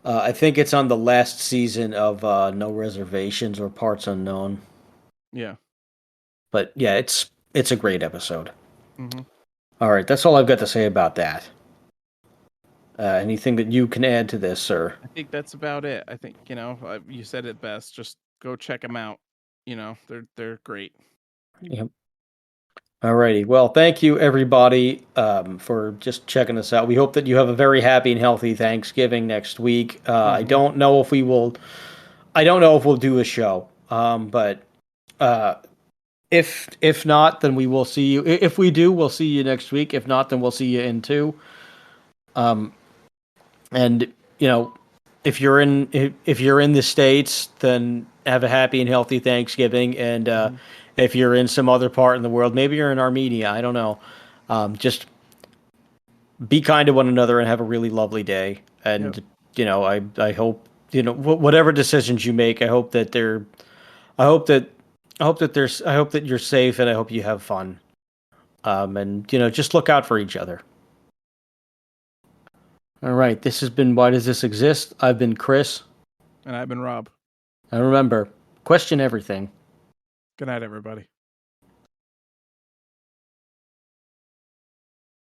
I think it's on the last season of No Reservations or Parts Unknown. Yeah. But yeah, it's a great episode. Mm-hmm. All right, that's all I've got to say about that. Anything that you can add to this, sir? I think that's about it. I think you said it best. Just go check them out. They're great. Yep. Alrighty. Well, thank you everybody for just checking us out. We hope that you have a very happy and healthy Thanksgiving next week. I Mm-hmm. don't know if we will. I don't know if we'll do a show. But uh, if not, then we will see you. If we do, we'll see you next week. If not, then we'll see you in two. Um, and you know, if you're in the States, then have a happy and healthy Thanksgiving. And Mm-hmm. if you're in some other part in the world, maybe you're in Armenia, I don't know. Just be kind to one another and have a really lovely day. Yep. And I hope whatever decisions you make, I hope that I hope that you're safe, and I hope you have fun. And just look out for each other. All right, this has been Why Does This Exist? I've been Chris. And I've been Rob. And remember, question everything. Good night, everybody.